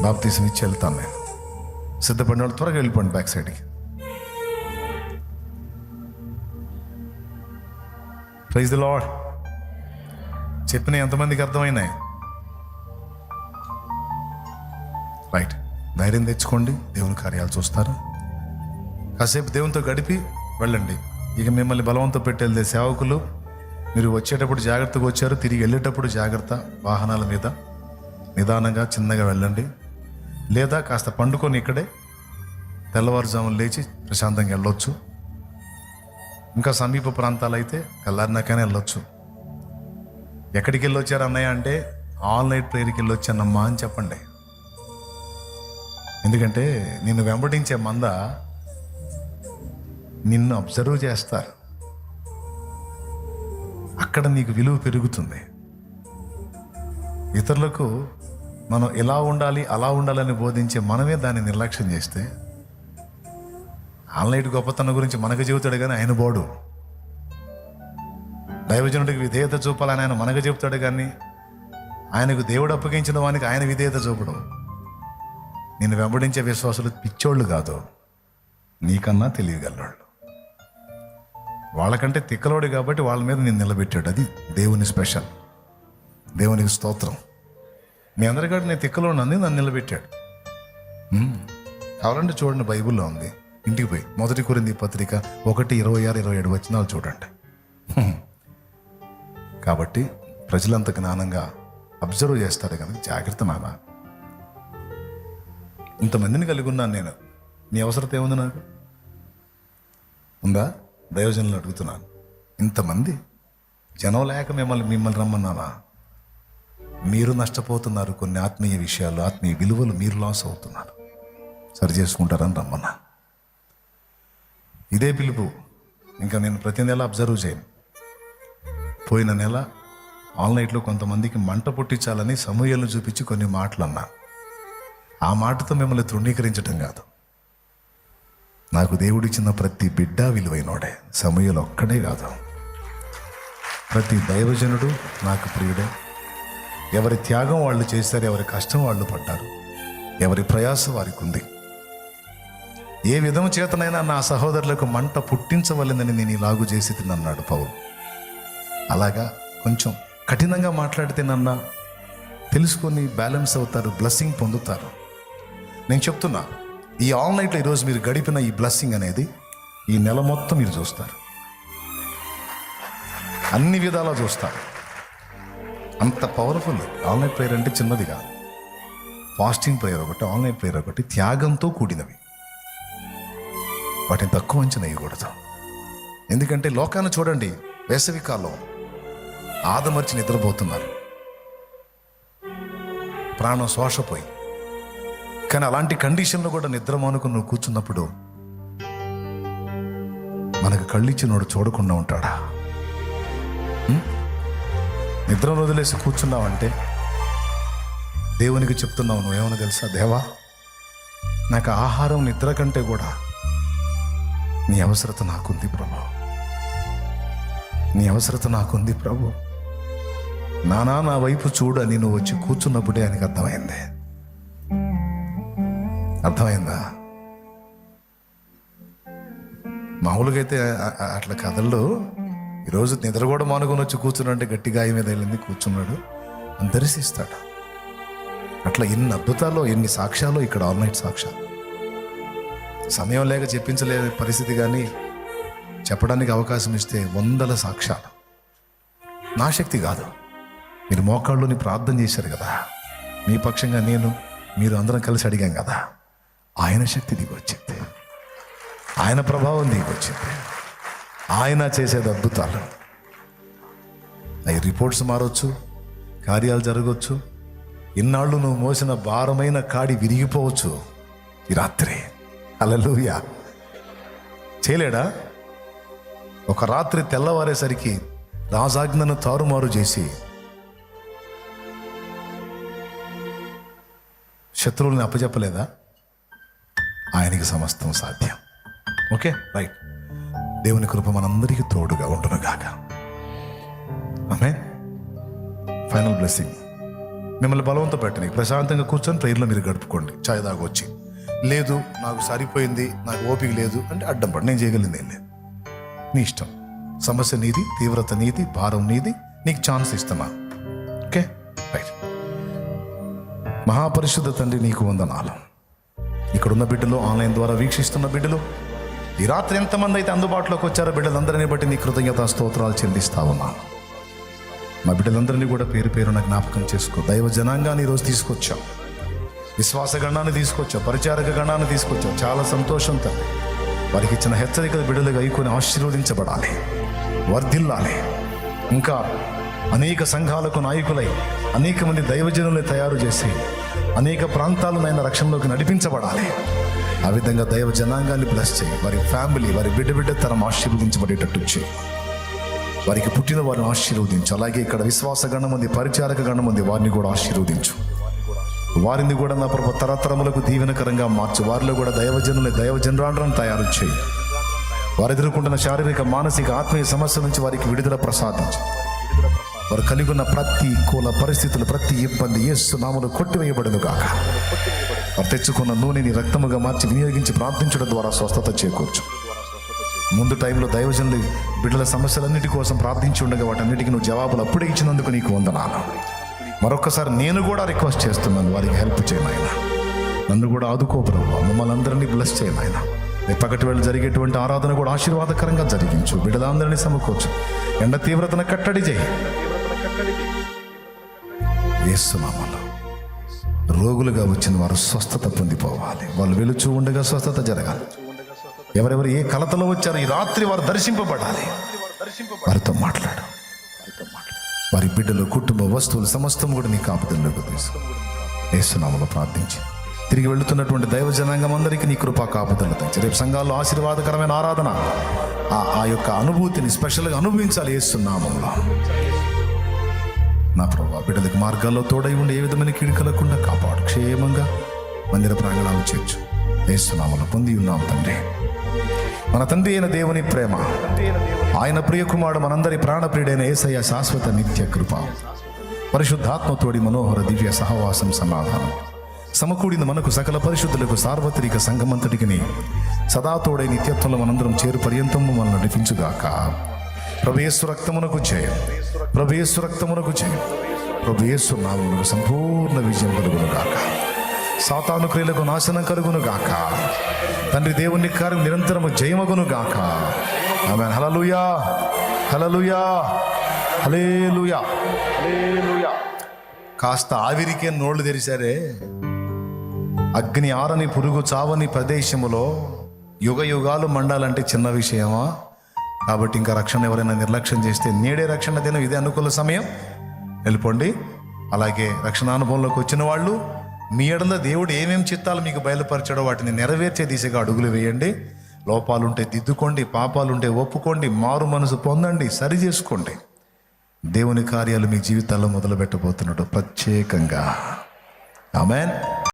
బాప్తీసం ఇచ్చి వెళ్తాను నేను. సిద్ధపడిన వాళ్ళు త్వరగా వెళ్ళిపోండి బ్యాక్ సైడ్కి. Praise the lord. చెప్పిన ఎంతమందికి అర్థమైనాయి? రైట్, ధైర్యం తెచ్చుకోండి, దేవుని కార్యాలు చూస్తారు. కాసేపు దేవునితో గడిపి వెళ్ళండి. ఇక మిమ్మల్ని బలవంతం పెట్టేది సేవకులు. మీరు వచ్చేటప్పుడు జాగ్రత్తగా వచ్చారు, తిరిగి వెళ్ళేటప్పుడు జాగ్రత్త. వాహనాల మీద నిదానంగా చిన్నగా వెళ్ళండి. లేదా కాస్త పండుకొని ఇక్కడే తెల్లవారుజామున లేచి ప్రశాంతంగా వెళ్ళొచ్చు. ఇంకా సమీప ప్రాంతాలు అయితే కల్లారినాకనే వెళ్ళొచ్చు. ఎక్కడికి వెళ్ళొచ్చారు అన్నయ్య అంటే ఆల్ నైట్ ప్రేయర్కి వెళ్ళొచ్చానమ్మా అని చెప్పండి. ఎందుకంటే నిన్ను వెంబడించే మంద నిన్ను అబ్జర్వ్ చేస్తారు. అక్కడ నీకు విలువ పెరుగుతుంది. ఇతరులకు మనం ఎలా ఉండాలి అలా ఉండాలని బోధించే మనమే దాన్ని నిర్లక్ష్యం చేస్తే ఆన్లైన్ గొప్పతనం గురించి మనకు చెబుతాడు కానీ ఆయన బోడు. దైవజనుడికి విధేయత చూపాలని ఆయన మనకు చెబుతాడు కానీ ఆయనకు దేవుడు అప్పగించిన వానికి ఆయన విధేయత చూపడం. నిన్ను వెంబడించే విశ్వాసులు పిచ్చోళ్ళు కాదు, నీకన్నా తెలియగలవాళ్ళు. వాళ్ళకంటే తిక్కలోడు కాబట్టి వాళ్ళ మీద నేను నిలబెట్టాడు. అది దేవుని స్పెషల్. దేవునికి స్తోత్రం. మీ అందరికంటే నేను తిక్కలోడు అంది, నన్ను నిలబెట్టాడు. కావాలంటే చూడండి, బైబిల్లో ఉంది. ఇంటికి పోయి 1 కొరింథీ పత్రిక 1:26-27 వచనాలు చూడండి. కాబట్టి ప్రజలంత జ్ఞానంగా అబ్జర్వ్ చేస్తారు కనుక జాగ్రత్త నాన్న. ఇంతమందిని కలిగి ఉన్నాను నేను, నీ అవసరత ఏముంది నాకు? ఉందా? దైవజనులు అడుగుతున్నాను. ఇంతమంది జనం లేక మిమ్మల్ని రమ్మన్నానా? మీరు నష్టపోతున్నారు. కొన్ని ఆత్మీయ విషయాలు, ఆత్మీయ విలువలు మీరు లాస్ అవుతున్నారు. సరి చేసుకుంటారని రమ్మన్నా. ఇదే పిలుపు. ఇంకా నేను ప్రతి నెల అబ్జర్వ్ చేయను. పోయిన నెల ఆల్ నైట్లో కొంతమందికి మంట పుట్టించాలని సమూయేలును చూపించి కొన్ని మాటలు అన్నా. ఆ మాటతో మిమ్మల్ని తృణీకరించడం కాదు. నాకు దేవుడిచ్చిన ప్రతి బిడ్డ విలువైనోడే. సమూయేలు ఒక్కడే కాదు, ప్రతి దైవజనుడు నాకు ప్రియుడే. ఎవరి త్యాగం వాళ్ళు చేశారు, ఎవరి కష్టం వాళ్ళు పడ్డారు, ఎవరి ప్రయాస వారికి ఉంది. ఏ విధము చేతనైనా నా సహోదరులకు మంట పుట్టించవలెనని నేను ఇలాగు చేసి తినన్నాడు పౌలు. అలాగా కొంచెం కఠినంగా మాట్లాడితే నన్న తెలుసుకొని బ్యాలెన్స్ అవుతారు, బ్లెస్సింగ్ పొందుతారు. నేను చెప్తున్నా, ఈ ఆల్ నైట్లో ఈరోజు మీరు గడిపిన ఈ బ్లెస్సింగ్ అనేది ఈ నెల మొత్తం మీరు చూస్తారు, అన్ని విధాలా చూస్తారు. అంత పవర్ఫుల్. ఆల్ నైట్ ప్రేయర్ అంటే చిన్నది కాదు. ఫాస్టింగ్ ప్రేయర్ ఒకటి, ఆల్ నైట్ ప్రేయర్ ఒకటి, త్యాగంతో కూడినవి. వాటిని తక్కువ అంచనా వేయకూడదు. ఎందుకంటే లోకాన్ని చూడండి, వేసవికాలం ఆదమర్చి నిద్రపోతున్నారు, ప్రాణం శ్వాసపోయి. కానీ అలాంటి కండిషన్లో కూడా నిద్ర మానుకుని నువ్వు కూర్చున్నప్పుడు మనకు కళ్ళిచ్చినోడు చూడకుండా ఉంటాడా? నిద్రను వదిలేసి కూర్చున్నావంటే దేవునికి చెప్తున్నావు, నువ్వేమన్నా తెలుసా? దేవా, నాకు ఆహారం నిద్ర కంటే కూడా నీ అవసరత నాకుంది ప్రభు, నీ అవసరత నాకుంది ప్రభు. నానా నా వైపు చూడు అని నువ్వు వచ్చి కూర్చున్నప్పుడే ఆయనకు అర్థమైంది. అర్థమైందా? మామూలుగా అయితే అట్లా కథల్లో ఈరోజు నిద్ర కూడా మానుకొని వచ్చి కూర్చున్నాడంటే గట్టి గాయం మీద వెళ్ళింది, కూర్చున్నాడు అని దర్శిస్తాడు. అట్లా ఎన్ని అద్భుతాలు, ఎన్ని సాక్ష్యాలు ఇక్కడ ఆల్ నైట్ సాక్ష్యాలు. సమయం లేక చెప్పించలేని పరిస్థితి, కానీ చెప్పడానికి అవకాశం ఇస్తే వందల సాక్ష్యాలు. నా శక్తి కాదు, మీరు మోకాళ్ళుని ప్రార్థన చేశారు కదా, మీ పక్షంగా మీరు అందరం కలిసి అడిగాం కదా, ఆయన శక్తి దిగి వచ్చింది, ఆయన ప్రభావం దిగి వచ్చింది, ఆయన చేసేది అద్భుతాలు. అవి రిపోర్ట్స్ మారొచ్చు, కార్యాలు జరగవచ్చు, ఇన్నాళ్ళు నువ్వు మోసిన భారమైన కాడి విరిగిపోవచ్చు ఈ రాత్రి. హల్లెలూయా. చేయలేడా? ఒక రాత్రి తెల్లవారేసరికి రాజాజ్ఞను తారుమారు చేసి శత్రువుల్ని అప్పచెప్పలేదా? ఆయనకి సమస్తం సాధ్యం. Okay, right. దేవుని కృప మనందరికీ తోడుగా ఉండునుగాక. ఆమేన్. Final blessing. మిమ్మల్ని బలవంతం పెట్టని, ప్రశాంతంగా కూర్చొని ప్రేయర్లో మీరు గడుపుకోండి. చాయ్ దాగొచ్చి, లేదు నాకు సరిపోయింది, నాకు ఓపిక లేదు అంటే అడ్డం పడి, నేను చేయగలిగింది ఏం లేదు. నీ ఇష్టం. సమస్య నీది, తీవ్రత నీది, భారం నీది, నీకు ఛాన్స్ ఇస్తున్నా. Okay, right. మహాపరిశుద్ధ తండ్రి, నీకు వందనాలు. ఇక్కడున్న బిడ్డలు, ఆన్లైన్ ద్వారా వీక్షిస్తున్న బిడ్డలు, ఈ రాత్రి ఎంతమంది అయితే అందుబాటులోకి వచ్చారో బిడ్డలందరినీ బట్టి నీ కృతజ్ఞతా స్తోత్రాలు చెల్లిస్తా ఉన్నాను. మా బిడ్డలందరినీ కూడా పేరు పేరున జ్ఞాపకం చేసుకో. దైవ జనాంగాన్ని ఈరోజు తీసుకొచ్చావు, విశ్వాస గణాన్ని తీసుకొచ్చావు, పరిచారక గణాన్ని తీసుకొచ్చావు. చాలా సంతోషం తండ్రి. వారికి ఇచ్చిన హెచ్చరికలు బిడ్డలుగా అయికొని ఆశీర్వదించబడాలి, వర్ధిల్లాలి. ఇంకా అనేక సంఘాలకు నాయకులై అనేక మంది దైవజనుల్ని తయారు చేసి అనేక ప్రాంతాలనైనా రక్షణలోకి నడిపించబడాలి. ఆ విధంగా దైవ జనాంగాన్ని బ్లెస్ చేయి. వారి ఫ్యామిలీ, వారి బిడ్డ తరం ఆశీర్వదించబడేటట్టు చేయి. వారికి పుట్టిన వారిని ఆశీర్వదించు. అలాగే ఇక్కడ విశ్వాస గణం ఉంది, పరిచారక గణం ఉంది, వారిని కూడా ఆశీర్వదించు. వారిని కూడా నా ప్రభు తరతరములకు దీవెనకరంగా మార్చు. వారిలో కూడా దైవజనరాండ్రను తయారు చేయి. వారు ఎదుర్కొంటున్న శారీరక, మానసిక, ఆత్మీయ సమస్యల నుంచి వారికి విడుదల ప్రసాదించు. వారు కలిగి ఉన్న ప్రతి కూల పరిస్థితులు, ప్రతి ఇబ్బంది యేసు నామములో కొట్టివేయబడును గాక. వారు తెచ్చుకున్న నూనెని రక్తముగా మార్చి వినియోగించి ప్రార్థించడం ద్వారా స్వస్థత చేకూర్చు. ముందు టైంలో దైవజనులు బిడ్డల సమస్యలన్నిటి కోసం ప్రార్థించి ఉండగా వాటన్నిటికీ నువ్వు జవాబులు అప్పుడే ఇచ్చినందుకు నీకు వందనాలు. మరొకసారి నేను కూడా రిక్వెస్ట్ చేస్తున్నాను, వారికి హెల్ప్ చేయను. నన్ను కూడా ఆదుకో ప్రభువా. మమ్మల్ని అందరినీ బ్లెస్ చేయను ఆయన. పగటి వేళ జరిగేటువంటి ఆరాధన కూడా ఆశీర్వాదకరంగా జరిగించు. బిడ్డలందరినీ సమకూర్చు. ఎండ తీవ్రతను కట్టడి చేయి. యేసు నామములో రోగులుగా వచ్చిన వారు స్వస్థత పొందిపోవాలి. వాళ్ళు వెలుచు ఉండగా స్వస్థత జరగాలి. ఎవరెవరు ఏ కలతలో వచ్చారో ఈ రాత్రి వారు దర్శింపబడాలి. వారితో మాట్లాడు. వారి బిడ్డలు, కుటుంబ వస్తువులు సమస్తం కూడా నీ కాపుదల్లోకి తీసుకో. యేసు నామములో ప్రార్థించి తిరిగి వెళుతున్నటువంటి దైవ జనాంగం అందరికీ నీ కృపా కాపుదలు తెచ్చి రేపు సంఘాల్లో ఆశీర్వాదకరమైన ఆరాధన, ఆ యొక్క అనుభూతిని స్పెషల్గా అనుభవించాలి యేసు నామములో. నా ప్రభువా, బిడ్డలకు మార్గాల్లో తోడై ఉండి ఏ విధమైన కీడు కలగకుండా కాపాడు. క్షేమంగా మందిర ప్రాంగణాలు చేర్చు. యేసు నామములో పొంది ఉన్నాం తండ్రి. మన తండ్రి అయిన దేవుని ప్రేమ, ఆయన ప్రియకుమారుడు మనందరి ప్రాణప్రియుడైన యేసయ్య శాశ్వత నిత్య కృప, పరిశుద్ధాత్మతోడి మనోహర దివ్య సహవాసం, సమాధానం సమకూడిన మనకు సకల పరిశుద్ధులకు సార్వత్రిక సంఘమంతటికి సదా తోడై నిత్యత్వంలో మనందరం చేరు పర్యంతము మనం నడిపించుగాక. ప్రభు యేసు రక్తమునకు జయం, ప్రభు యేసు రక్తమునకు జయం, ప్రభు యేసు నామమునకు సంపూర్ణ విజయం కలుగునుగాక. సాతాను క్రియలకు నాశనం కలుగును గాక. తండ్రి దేవుని కార్యం నిరంతరము జయమగును గాక. ఆమేన్. హల్లెలూయా, హల్లెలూయా, హల్లెలూయా, హల్లెలూయా. కాస్త ఆవిరికే నోళ్ళు తెరిచారే. అగ్ని ఆరని పురుగు చావని ప్రదేశములో యుగ యుగాలు మండాలంటే చిన్న విషయమా? కాబట్టి ఇంకా రక్షణ ఎవరైనా నిర్లక్ష్యం చేస్తే నేడే రక్షణ దినం, ఇదే అనుకూల సమయం, వెళ్ళిపోండి. అలాగే రక్షణ అనుభవంలోకి వచ్చిన వాళ్ళు మీ ఎడల దేవుడు ఏమేం చిత్తాలు మీకు బయలుపరచాడో వాటిని నెరవేర్చే దిశగా అడుగులు వేయండి. లోపాలుంటే దిద్దుకోండి, పాపాలుంటే ఒప్పుకోండి, మారు మనసు పొందండి, సరి చేసుకోండి. దేవుని కార్యాలు మీ జీవితాల్లో మొదలు పెట్టబోతున్నాడు ప్రత్యేకంగా. ఆమేన్.